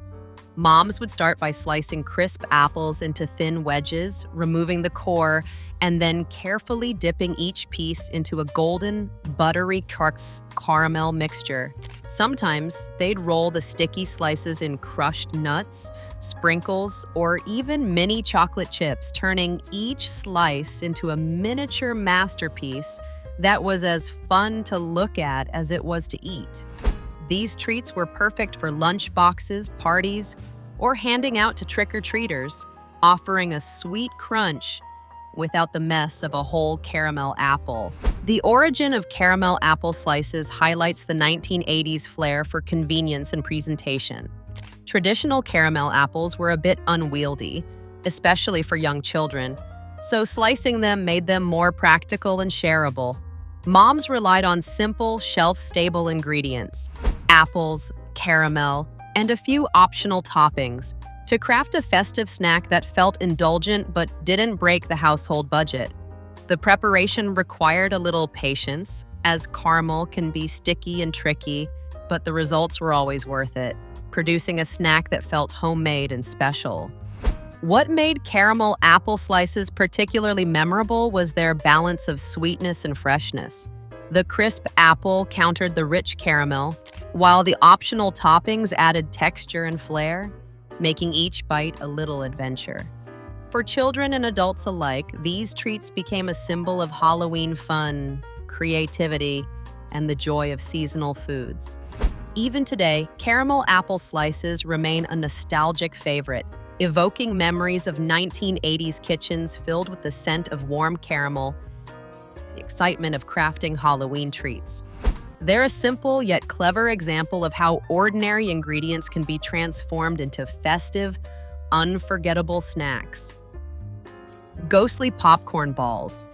Moms would start by slicing crisp apples into thin wedges, removing the core, and then carefully dipping each piece into a golden, buttery caramel mixture. Sometimes they'd roll the sticky slices in crushed nuts, sprinkles, or even mini chocolate chips, turning each slice into a miniature masterpiece that was as fun to look at as it was to eat. These treats were perfect for lunch boxes, parties, or handing out to trick-or-treaters, offering a sweet crunch without the mess of a whole caramel apple. The origin of caramel apple slices highlights the 1980s flair for convenience and presentation. Traditional caramel apples were a bit unwieldy, especially for young children, so slicing them made them more practical and shareable. Moms relied on simple, shelf-stable ingredients, apples, caramel, and a few optional toppings to craft a festive snack that felt indulgent but didn't break the household budget. The preparation required a little patience, as caramel can be sticky and tricky, but the results were always worth it, producing a snack that felt homemade and special. What made caramel apple slices particularly memorable was their balance of sweetness and freshness. The crisp apple countered the rich caramel, while the optional toppings added texture and flair, making each bite a little adventure. For children and adults alike, these treats became a symbol of Halloween fun, creativity, and the joy of seasonal foods. Even today, caramel apple slices remain a nostalgic favorite, evoking memories of 1980s kitchens filled with the scent of warm caramel, the excitement of crafting Halloween treats. They're a simple yet clever example of how ordinary ingredients can be transformed into festive, unforgettable snacks. Ghostly popcorn balls.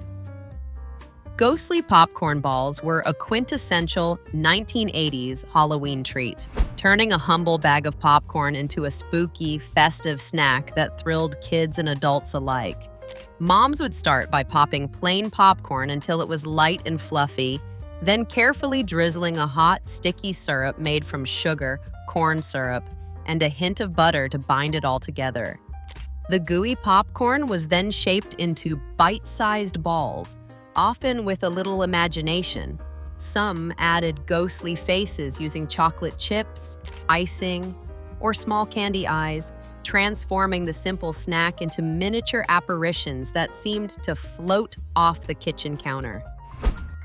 Ghostly popcorn balls were a quintessential 1980s Halloween treat, turning a humble bag of popcorn into a spooky, festive snack that thrilled kids and adults alike. Moms would start by popping plain popcorn until it was light and fluffy, then carefully drizzling a hot, sticky syrup made from sugar, corn syrup, and a hint of butter to bind it all together. The gooey popcorn was then shaped into bite-sized balls, often with a little imagination. Some added ghostly faces using chocolate chips, icing, or small candy eyes, transforming the simple snack into miniature apparitions that seemed to float off the kitchen counter.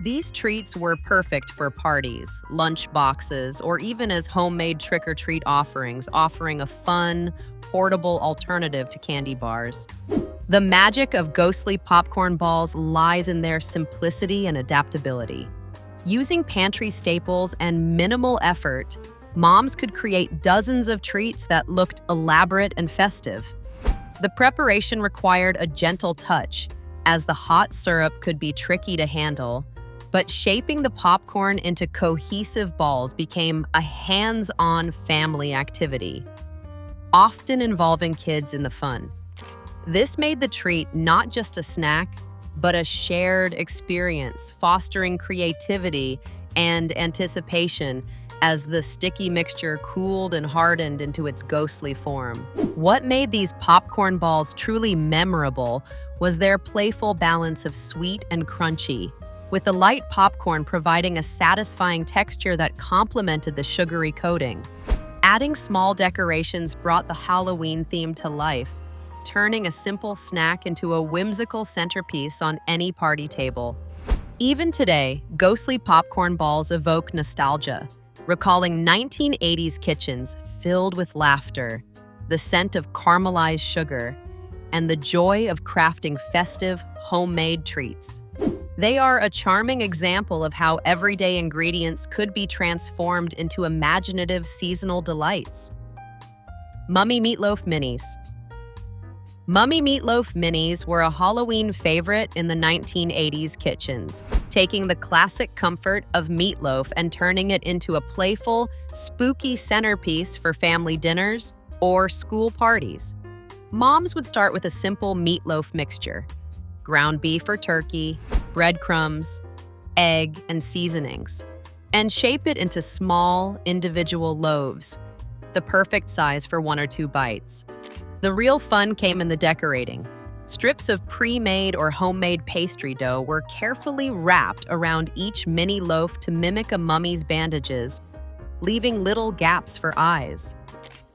These treats were perfect for parties, lunch boxes, or even as homemade trick-or-treat offerings, offering a fun, portable alternative to candy bars. The magic of ghostly popcorn balls lies in their simplicity and adaptability. Using pantry staples and minimal effort, moms could create dozens of treats that looked elaborate and festive. The preparation required a gentle touch, as the hot syrup could be tricky to handle, but shaping the popcorn into cohesive balls became a hands-on family activity, often involving kids in the fun. This made the treat not just a snack, but a shared experience, fostering creativity and anticipation as the sticky mixture cooled and hardened into its ghostly form. What made these popcorn balls truly memorable was their playful balance of sweet and crunchy, with the light popcorn providing a satisfying texture that complemented the sugary coating. Adding small decorations brought the Halloween theme to life, turning a simple snack into a whimsical centerpiece on any party table. Even today, ghostly popcorn balls evoke nostalgia, recalling 1980s kitchens filled with laughter, the scent of caramelized sugar, and the joy of crafting festive, homemade treats. They are a charming example of how everyday ingredients could be transformed into imaginative seasonal delights. Mummy Meatloaf Minis. Mummy Meatloaf Minis were a Halloween favorite in the 1980s kitchens, taking the classic comfort of meatloaf and turning it into a playful, spooky centerpiece for family dinners or school parties. Moms would start with a simple meatloaf mixture: ground beef or turkey, breadcrumbs, egg, and seasonings, and shape it into small, individual loaves, the perfect size for 1 or 2 bites. The real fun came in the decorating. Strips of pre-made or homemade pastry dough were carefully wrapped around each mini loaf to mimic a mummy's bandages, leaving little gaps for eyes.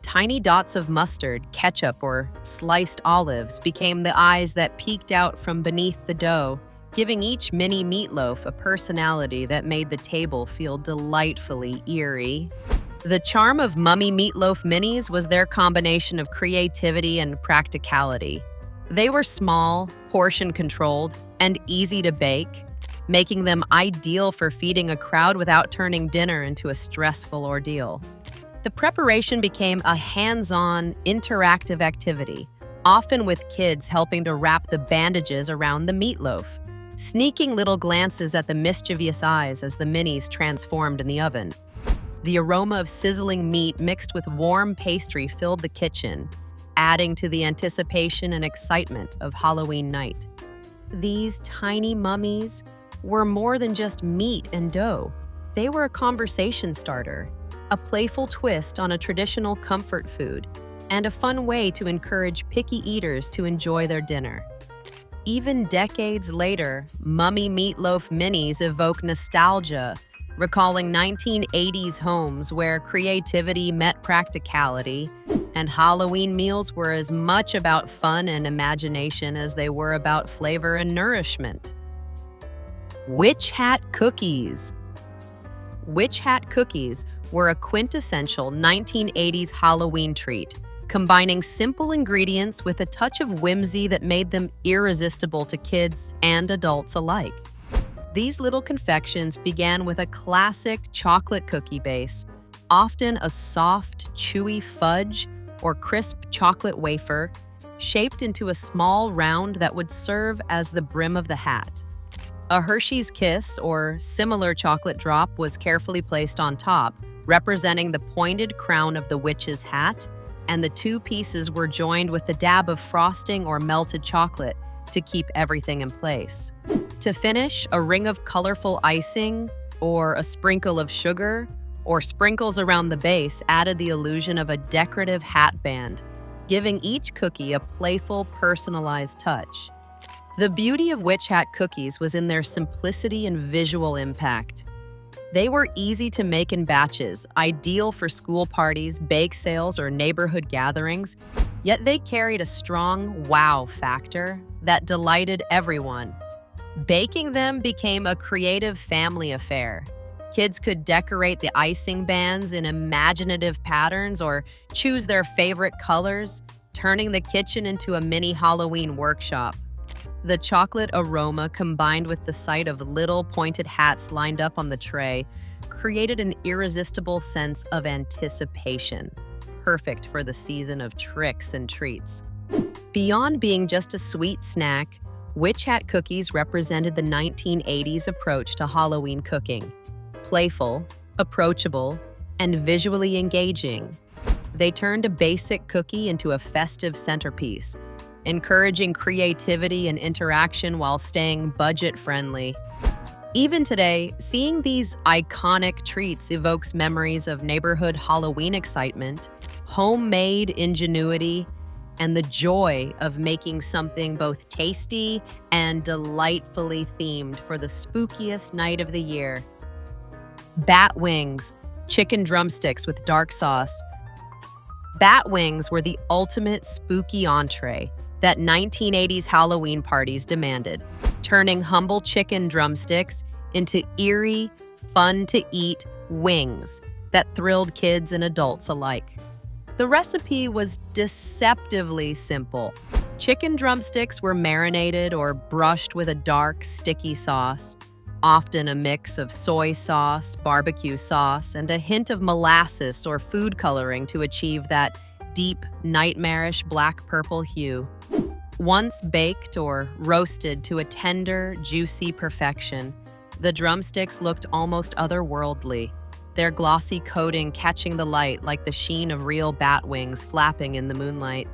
Tiny dots of mustard, ketchup, or sliced olives became the eyes that peeked out from beneath the dough, giving each mini meatloaf a personality that made the table feel delightfully eerie. The charm of Mummy Meatloaf Minis was their combination of creativity and practicality. They were small, portion-controlled, and easy to bake, making them ideal for feeding a crowd without turning dinner into a stressful ordeal. The preparation became a hands-on, interactive activity, often with kids helping to wrap the bandages around the meatloaf, sneaking little glances at the mischievous eyes as the minis transformed in the oven. The aroma of sizzling meat mixed with warm pastry filled the kitchen, adding to the anticipation and excitement of Halloween night. These tiny mummies were more than just meat and dough. They were a conversation starter, a playful twist on a traditional comfort food, and a fun way to encourage picky eaters to enjoy their dinner. Even decades later, Mummy Meatloaf Minis evoke nostalgia, recalling 1980s homes where creativity met practicality, and Halloween meals were as much about fun and imagination as they were about flavor and nourishment. Witch Hat Cookies. Witch Hat cookies were a quintessential 1980s Halloween treat, combining simple ingredients with a touch of whimsy that made them irresistible to kids and adults alike. These little confections began with a classic chocolate cookie base, often a soft, chewy fudge or crisp chocolate wafer, shaped into a small round that would serve as the brim of the hat. A Hershey's Kiss or similar chocolate drop was carefully placed on top, representing the pointed crown of the witch's hat, and the two pieces were joined with a dab of frosting or melted chocolate to keep everything in place. To finish, a ring of colorful icing or a sprinkle of sugar or sprinkles around the base added the illusion of a decorative hat band, giving each cookie a playful, personalized touch. The beauty of Witch Hat cookies was in their simplicity and visual impact. They were easy to make in batches, ideal for school parties, bake sales, or neighborhood gatherings, yet they carried a strong wow factor that delighted everyone. Baking them became a creative family affair. Kids could decorate the icing bands in imaginative patterns or choose their favorite colors, turning the kitchen into a mini Halloween workshop. The chocolate aroma combined with the sight of little pointed hats lined up on the tray created an irresistible sense of anticipation, perfect for the season of tricks and treats. Beyond being just a sweet snack, Witch Hat cookies represented the 1980s approach to Halloween cooking. Playful, approachable, and visually engaging, they turned a basic cookie into a festive centerpiece, encouraging creativity and interaction while staying budget-friendly. Even today, seeing these iconic treats evokes memories of neighborhood Halloween excitement, homemade ingenuity, and the joy of making something both tasty and delightfully themed for the spookiest night of the year. Bat wings, chicken drumsticks with dark sauce. Bat wings were the ultimate spooky entree that 1980s Halloween parties demanded, turning humble chicken drumsticks into eerie, fun-to-eat wings that thrilled kids and adults alike. The recipe was deceptively simple. Chicken drumsticks were marinated or brushed with a dark, sticky sauce, often a mix of soy sauce, barbecue sauce, and a hint of molasses or food coloring to achieve that deep, nightmarish black-purple hue. Once baked or roasted to a tender, juicy perfection, the drumsticks looked almost otherworldly, their glossy coating catching the light like the sheen of real bat wings flapping in the moonlight.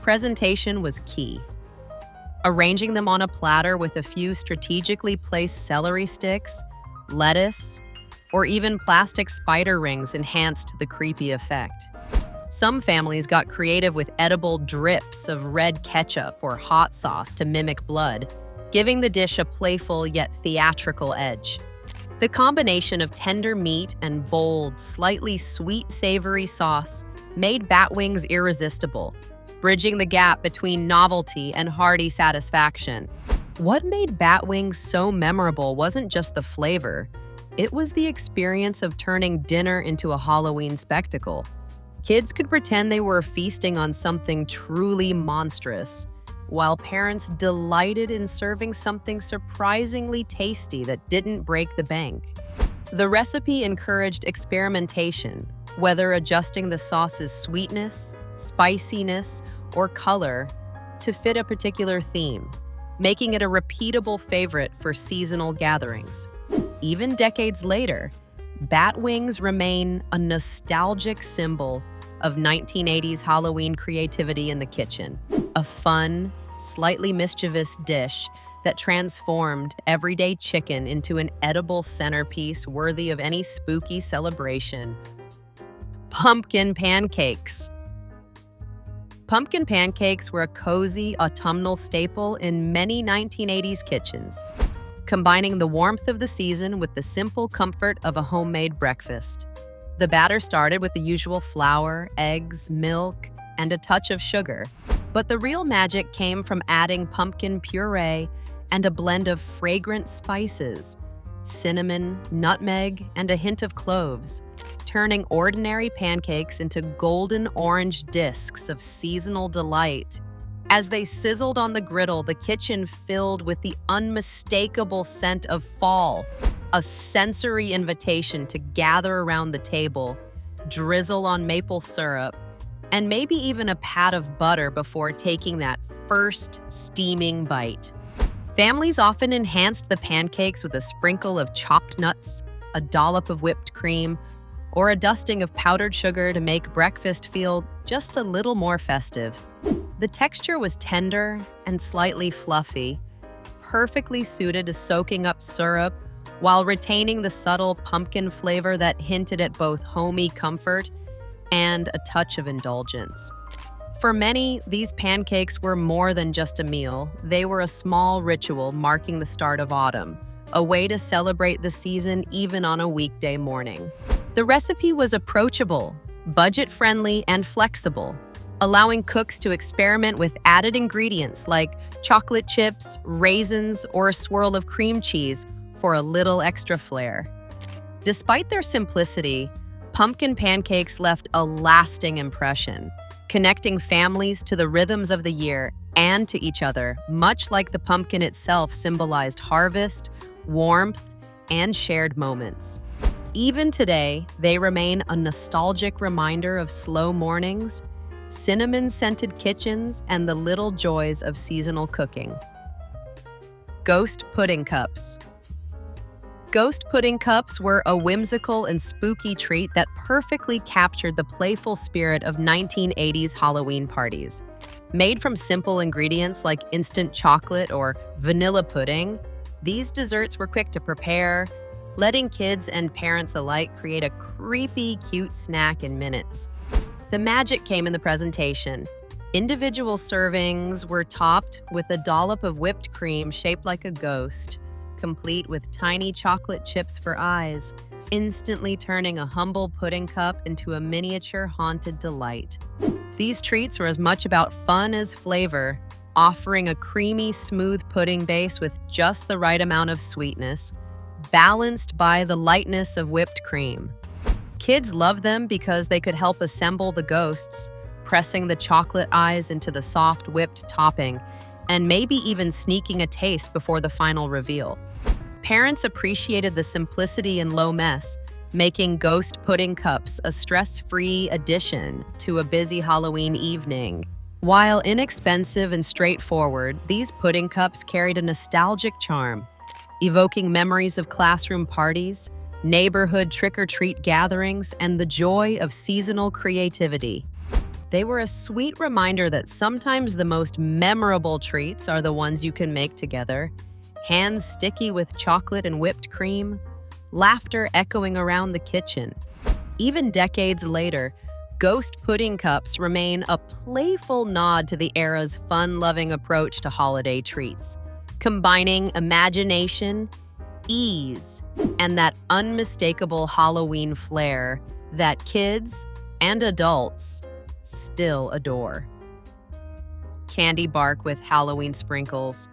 Presentation was key. Arranging them on a platter with a few strategically placed celery sticks, lettuce, or even plastic spider rings enhanced the creepy effect. Some families got creative with edible drips of red ketchup or hot sauce to mimic blood, giving the dish a playful yet theatrical edge. The combination of tender meat and bold, slightly sweet, savory sauce made bat wings irresistible, bridging the gap between novelty and hearty satisfaction. What made bat wings so memorable wasn't just the flavor, it was the experience of turning dinner into a Halloween spectacle. Kids could pretend they were feasting on something truly monstrous, while parents delighted in serving something surprisingly tasty that didn't break the bank. The recipe encouraged experimentation, whether adjusting the sauce's sweetness, spiciness, or color to fit a particular theme, making it a repeatable favorite for seasonal gatherings. Even decades later, bat wings remain a nostalgic symbol of 1980s Halloween creativity in the kitchen, a fun, slightly mischievous dish that transformed everyday chicken into an edible centerpiece worthy of any spooky celebration. Pumpkin pancakes. Pumpkin pancakes were a cozy autumnal staple in many 1980s kitchens, combining the warmth of the season with the simple comfort of a homemade breakfast. The batter started with the usual flour, eggs, milk, and a touch of sugar, but the real magic came from adding pumpkin puree and a blend of fragrant spices, cinnamon, nutmeg, and a hint of cloves, turning ordinary pancakes into golden orange discs of seasonal delight. As they sizzled on the griddle, the kitchen filled with the unmistakable scent of fall, a sensory invitation to gather around the table, drizzle on maple syrup, and maybe even a pat of butter before taking that first steaming bite. Families often enhanced the pancakes with a sprinkle of chopped nuts, a dollop of whipped cream, or a dusting of powdered sugar to make breakfast feel just a little more festive. The texture was tender and slightly fluffy, perfectly suited to soaking up syrup while retaining the subtle pumpkin flavor that hinted at both homey comfort and a touch of indulgence. For many, these pancakes were more than just a meal. They were a small ritual marking the start of autumn, a way to celebrate the season even on a weekday morning. The recipe was approachable, budget-friendly, and flexible, allowing cooks to experiment with added ingredients like chocolate chips, raisins, or a swirl of cream cheese for a little extra flair. Despite their simplicity, pumpkin pancakes left a lasting impression, connecting families to the rhythms of the year and to each other, much like the pumpkin itself symbolized harvest, warmth, and shared moments. Even today, they remain a nostalgic reminder of slow mornings, cinnamon-scented kitchens, and the little joys of seasonal cooking. Ghost pudding cups. Ghost pudding cups were a whimsical and spooky treat that perfectly captured the playful spirit of 1980s Halloween parties. Made from simple ingredients like instant chocolate or vanilla pudding, these desserts were quick to prepare, letting kids and parents alike create a creepy, cute snack in minutes. The magic came in the presentation. Individual servings were topped with a dollop of whipped cream shaped like a ghost, complete with tiny chocolate chips for eyes, instantly turning a humble pudding cup into a miniature haunted delight. These treats were as much about fun as flavor, offering a creamy, smooth pudding base with just the right amount of sweetness, balanced by the lightness of whipped cream. Kids loved them because they could help assemble the ghosts, pressing the chocolate eyes into the soft whipped topping, and maybe even sneaking a taste before the final reveal. Parents appreciated the simplicity and low mess, making ghost pudding cups a stress-free addition to a busy Halloween evening. While inexpensive and straightforward, these pudding cups carried a nostalgic charm, evoking memories of classroom parties, neighborhood trick-or-treat gatherings, and the joy of seasonal creativity. They were a sweet reminder that sometimes the most memorable treats are the ones you can make together, hands sticky with chocolate and whipped cream, laughter echoing around the kitchen. Even decades later, ghost pudding cups remain a playful nod to the era's fun-loving approach to holiday treats, combining imagination, ease, and that unmistakable Halloween flair that kids and adults still adore. Candy bark with Halloween sprinkles.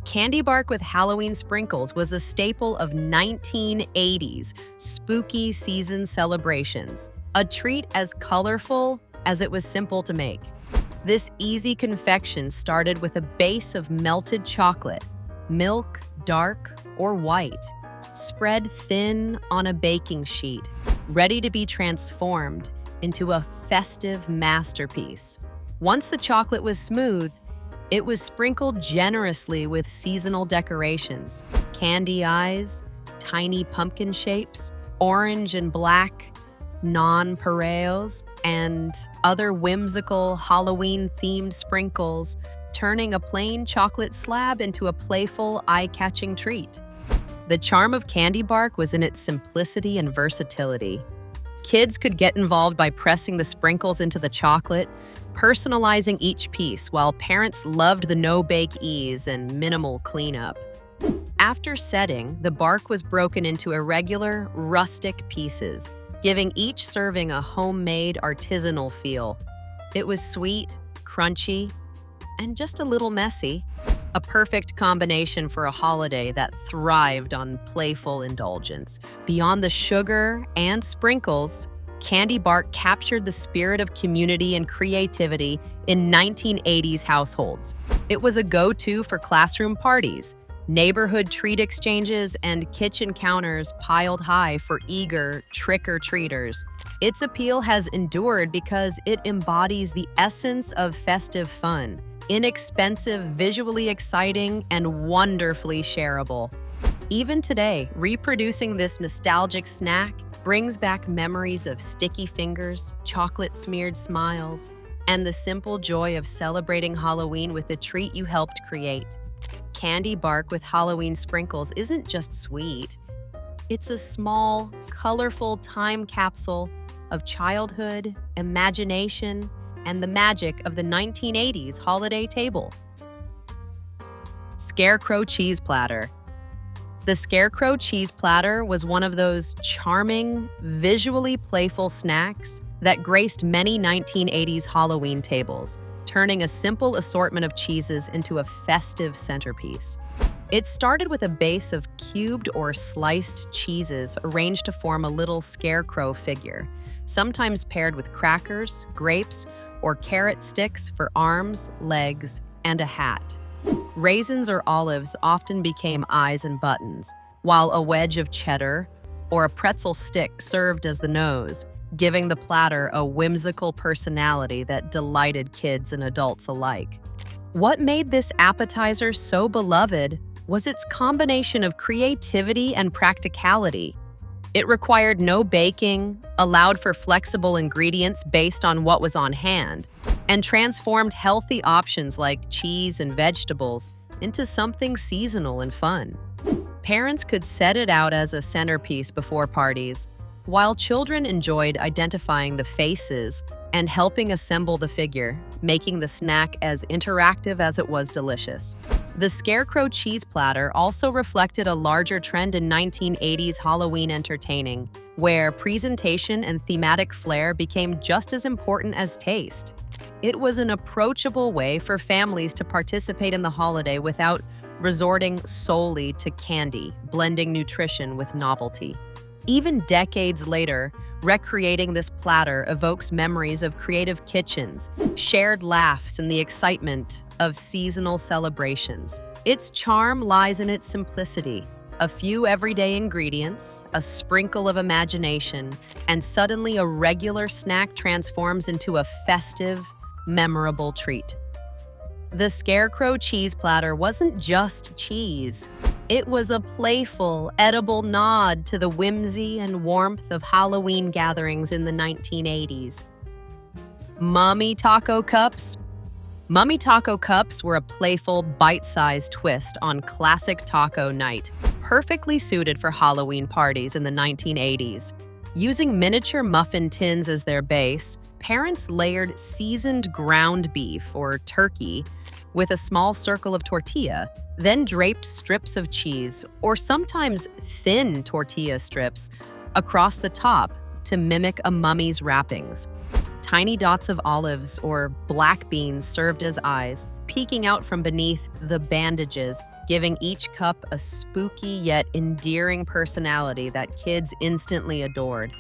Candy bark with Halloween sprinkles was a staple of 1980s spooky season celebrations, a treat as colorful as it was simple to make. This easy confection started with a base of melted chocolate, milk, dark or white, spread thin on a baking sheet, ready to be transformed into a festive masterpiece. Once the chocolate was smooth, it was sprinkled generously with seasonal decorations, candy eyes, tiny pumpkin shapes, orange and black nonpareils, and other whimsical Halloween-themed sprinkles, turning a plain chocolate slab into a playful, eye-catching treat. The charm of candy bark was in its simplicity and versatility. Kids could get involved by pressing the sprinkles into the chocolate, personalizing each piece, while parents loved the no-bake ease and minimal cleanup. After setting, the bark was broken into irregular, rustic pieces, giving each serving a homemade, artisanal feel. It was sweet, crunchy, and just a little messy. a perfect combination for a holiday that thrived on playful indulgence. Beyond the sugar and sprinkles, candy bark captured the spirit of community and creativity in 1980s households. It was a go-to for classroom parties, neighborhood treat exchanges, and kitchen counters piled high for eager trick-or-treaters. Its appeal has endured because it embodies the essence of festive fun: inexpensive, visually exciting, and wonderfully shareable. Even today, reproducing this nostalgic snack brings back memories of sticky fingers, chocolate-smeared smiles, and the simple joy of celebrating Halloween with the treat you helped create. Candy bark with Halloween sprinkles isn't just sweet. It's a small, colorful time capsule of childhood, imagination, and the magic of the 1980s holiday table. Scarecrow cheese platter. The Scarecrow cheese platter was one of those charming, visually playful snacks that graced many 1980s Halloween tables, turning a simple assortment of cheeses into a festive centerpiece. It started with a base of cubed or sliced cheeses arranged to form a little scarecrow figure, sometimes paired with crackers, grapes, or carrot sticks for arms, legs, and a hat. Raisins or olives often became eyes and buttons, while a wedge of cheddar or a pretzel stick served as the nose, giving the platter a whimsical personality that delighted kids and adults alike. What made this appetizer so beloved was its combination of creativity and practicality. It required no baking, allowed for flexible ingredients based on what was on hand, and transformed healthy options like cheese and vegetables into something seasonal and fun. Parents could set it out as a centerpiece before parties, while children enjoyed identifying the faces and helping assemble the figure, making the snack as interactive as it was delicious. The Scarecrow cheese platter also reflected a larger trend in 1980s Halloween entertaining, where presentation and thematic flair became just as important as taste. It was an approachable way for families to participate in the holiday without resorting solely to candy, blending nutrition with novelty. Even decades later, recreating this platter evokes memories of creative kitchens, shared laughs, and the excitement of seasonal celebrations. Its charm lies in its simplicity. A few everyday ingredients, a sprinkle of imagination, and suddenly a regular snack transforms into a festive, memorable treat. The Scarecrow cheese platter wasn't just cheese. It was a playful, edible nod to the whimsy and warmth of Halloween gatherings in the 1980s. Mummy taco cups. Mummy taco cups were a playful, bite-sized twist on classic taco night, perfectly suited for Halloween parties in the 1980s. Using miniature muffin tins as their base, parents layered seasoned ground beef or turkey with a small circle of tortilla, then draped strips of cheese, or sometimes thin tortilla strips, across the top to mimic a mummy's wrappings. Tiny dots of olives or black beans served as eyes, peeking out from beneath the bandages, giving each cup a spooky yet endearing personality that kids instantly adored.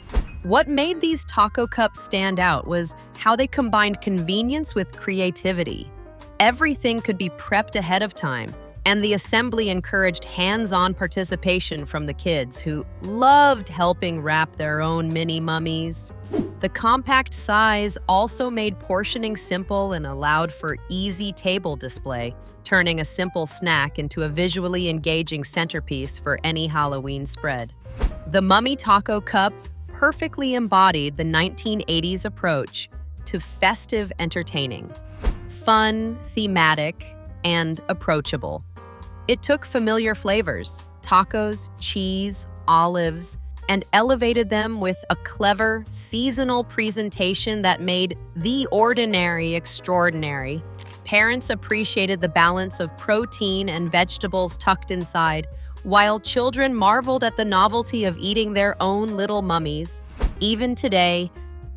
What made these taco cups stand out was how they combined convenience with creativity. Everything could be prepped ahead of time, and the assembly encouraged hands-on participation from the kids who loved helping wrap their own mini mummies. The compact size also made portioning simple and allowed for easy table display, turning a simple snack into a visually engaging centerpiece for any Halloween spread. The Mummy Taco Cup perfectly embodied the 1980s approach to festive entertaining. Fun, thematic, and approachable. It took familiar flavors, tacos, cheese, olives, and elevated them with a clever, seasonal presentation that made the ordinary extraordinary. Parents appreciated the balance of protein and vegetables tucked inside, while children marveled at the novelty of eating their own little mummies. Even today,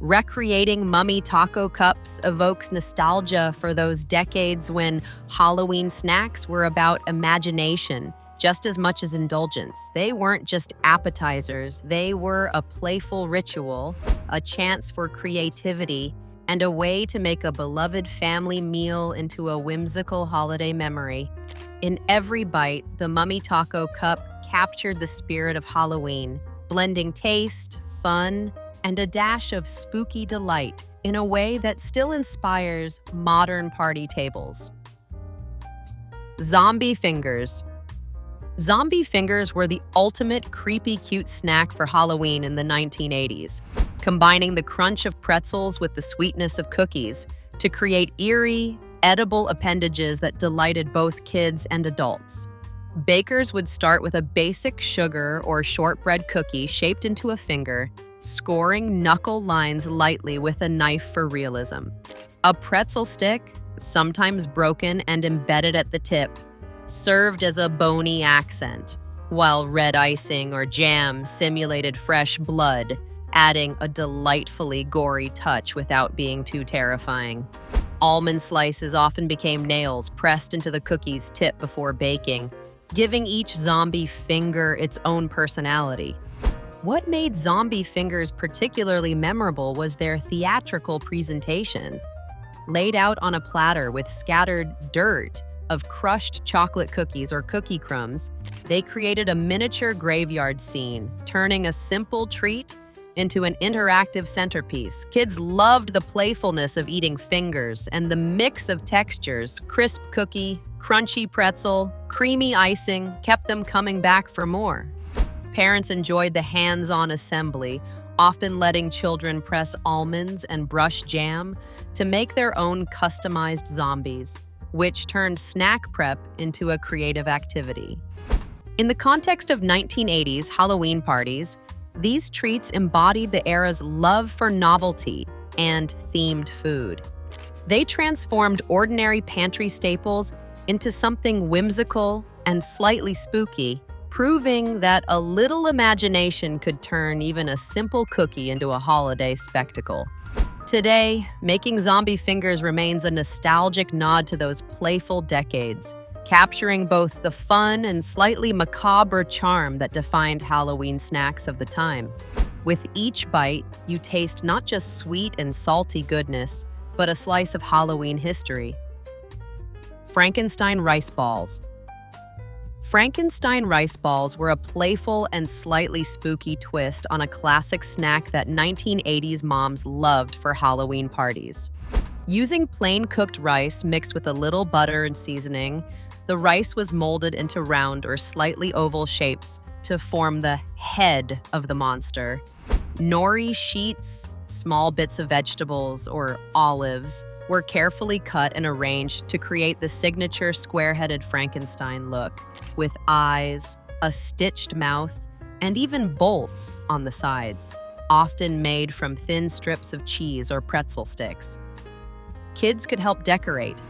Recreating mummy taco cups evokes nostalgia for those decades when Halloween snacks were about imagination just as much as indulgence. They weren't just appetizers, they were a playful ritual, a chance for creativity, and a way to make a beloved family meal into a whimsical holiday memory. In every bite, the Mummy Taco Cup captured the spirit of Halloween, blending taste, fun, and a dash of spooky delight in a way that still inspires modern party tables. Zombie fingers. Zombie fingers were the ultimate creepy cute snack for Halloween in the 1980s, combining the crunch of pretzels with the sweetness of cookies to create eerie, edible appendages that delighted both kids and adults. Bakers would start with a basic sugar or shortbread cookie shaped into a finger, scoring knuckle lines lightly with a knife for realism. A pretzel stick, sometimes broken and embedded at the tip, served as a bony accent, while red icing or jam simulated fresh blood, adding a delightfully gory touch without being too terrifying. Almond slices often became nails pressed into the cookie's tip before baking, giving each zombie finger its own personality. What made zombie fingers particularly memorable was their theatrical presentation. Laid out on a platter with scattered dirt of crushed chocolate cookies or cookie crumbs, they created a miniature graveyard scene, turning a simple treat into an interactive centerpiece. Kids loved the playfulness of eating fingers and the mix of textures, crisp cookie, crunchy pretzel, creamy icing, kept them coming back for more. Parents enjoyed the hands-on assembly, often letting children press almonds and brush jam to make their own customized zombies, which turned snack prep into a creative activity. In the context of 1980s Halloween parties, these treats embodied the era's love for novelty and themed food. They transformed ordinary pantry staples into something whimsical and slightly spooky, proving that a little imagination could turn even a simple cookie into a holiday spectacle. Today, making zombie fingers remains a nostalgic nod to those playful decades, capturing both the fun and slightly macabre charm that defined Halloween snacks of the time. With each bite, you taste not just sweet and salty goodness, but a slice of Halloween history. Frankenstein rice balls. Frankenstein rice balls were a playful and slightly spooky twist on a classic snack that 1980s moms loved for Halloween parties. Using plain cooked rice mixed with a little butter and seasoning, the rice was molded into round or slightly oval shapes to form the head of the monster. Nori sheets, small bits of vegetables, or olives were carefully cut and arranged to create the signature square-headed Frankenstein look, with eyes, a stitched mouth, and even bolts on the sides, often made from thin strips of cheese or pretzel sticks. Kids could help decorate,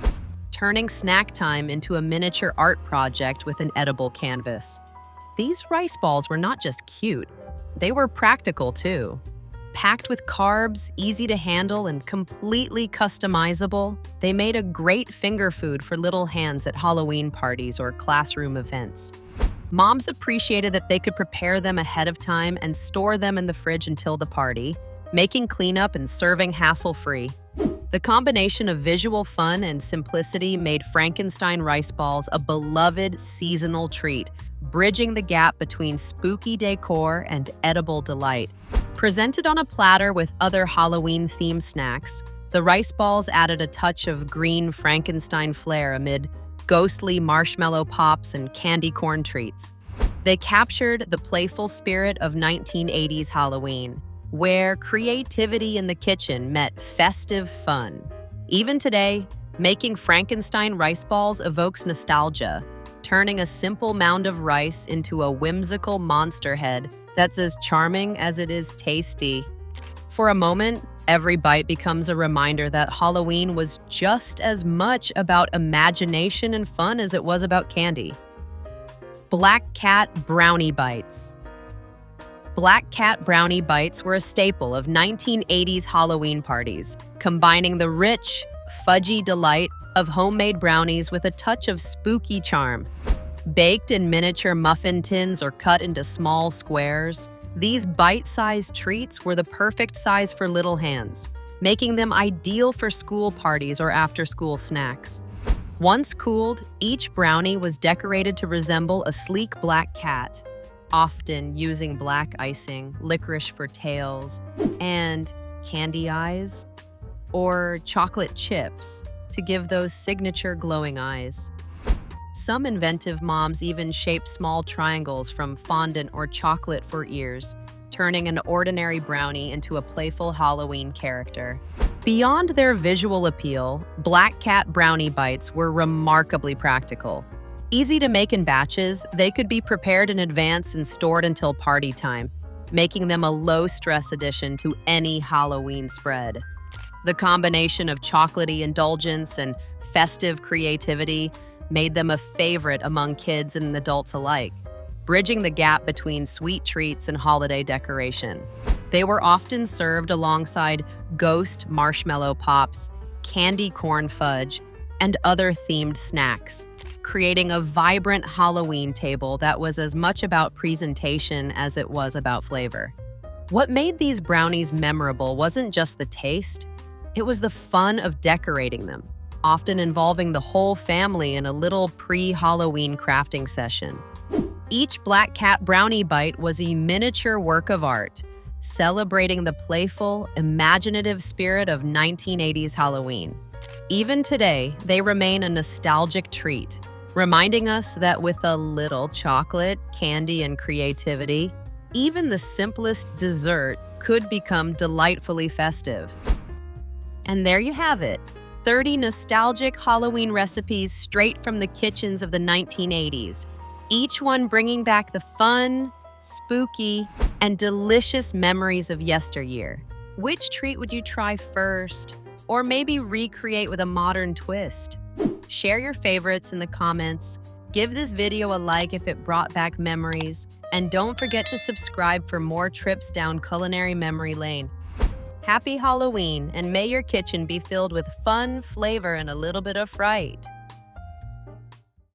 turning snack time into a miniature art project with an edible canvas. These rice balls were not just cute, they were practical too. Packed with carbs, easy to handle, and completely customizable, they made a great finger food for little hands at Halloween parties or classroom events. Moms appreciated that they could prepare them ahead of time and store them in the fridge until the party, making cleanup and serving hassle-free. The combination of visual fun and simplicity made Frankenstein rice balls a beloved seasonal treat, bridging the gap between spooky decor and edible delight. Presented on a platter with other Halloween-themed snacks, the rice balls added a touch of green Frankenstein flair amid ghostly marshmallow pops and candy corn treats. They captured the playful spirit of 1980s Halloween, where creativity in the kitchen met festive fun. Even today, making Frankenstein rice balls evokes nostalgia, turning a simple mound of rice into a whimsical monster head that's as charming as it is tasty. For a moment, every bite becomes a reminder that Halloween was just as much about imagination and fun as it was about candy. Black Cat Brownie Bites. Black Cat brownie bites were a staple of 1980s Halloween parties, combining the rich, fudgy delight of homemade brownies with a touch of spooky charm. Baked in miniature muffin tins or cut into small squares, these bite-sized treats were the perfect size for little hands, making them ideal for school parties or after-school snacks. Once cooled, each brownie was decorated to resemble a sleek black cat, often using black icing, licorice for tails, and candy eyes or chocolate chips to give those signature glowing eyes. Some inventive moms even shaped small triangles from fondant or chocolate for ears, turning an ordinary brownie into a playful Halloween character. Beyond their visual appeal, Black Cat brownie bites were remarkably practical. Easy to make in batches, they could be prepared in advance and stored until party time, making them a low-stress addition to any Halloween spread. The combination of chocolatey indulgence and festive creativity made them a favorite among kids and adults alike, bridging the gap between sweet treats and holiday decoration. They were often served alongside ghost marshmallow pops, candy corn fudge, and other themed snacks, creating a vibrant Halloween table that was as much about presentation as it was about flavor. What made these brownies memorable wasn't just the taste, it was the fun of decorating them, often involving the whole family in a little pre-Halloween crafting session. Each Black Cat brownie bite was a miniature work of art, celebrating the playful, imaginative spirit of 1980s Halloween. Even today, they remain a nostalgic treat, reminding us that with a little chocolate, candy, and creativity, even the simplest dessert could become delightfully festive. And there you have it, 30 nostalgic Halloween recipes straight from the kitchens of the 1980s, each one bringing back the fun, spooky, and delicious memories of yesteryear. Which treat would you try first? Or maybe recreate with a modern twist? Share your favorites in the comments, give this video a like if it brought back memories, and don't forget to subscribe for more trips down culinary memory lane. Happy Halloween, and may your kitchen be filled with fun, flavor, and a little bit of fright.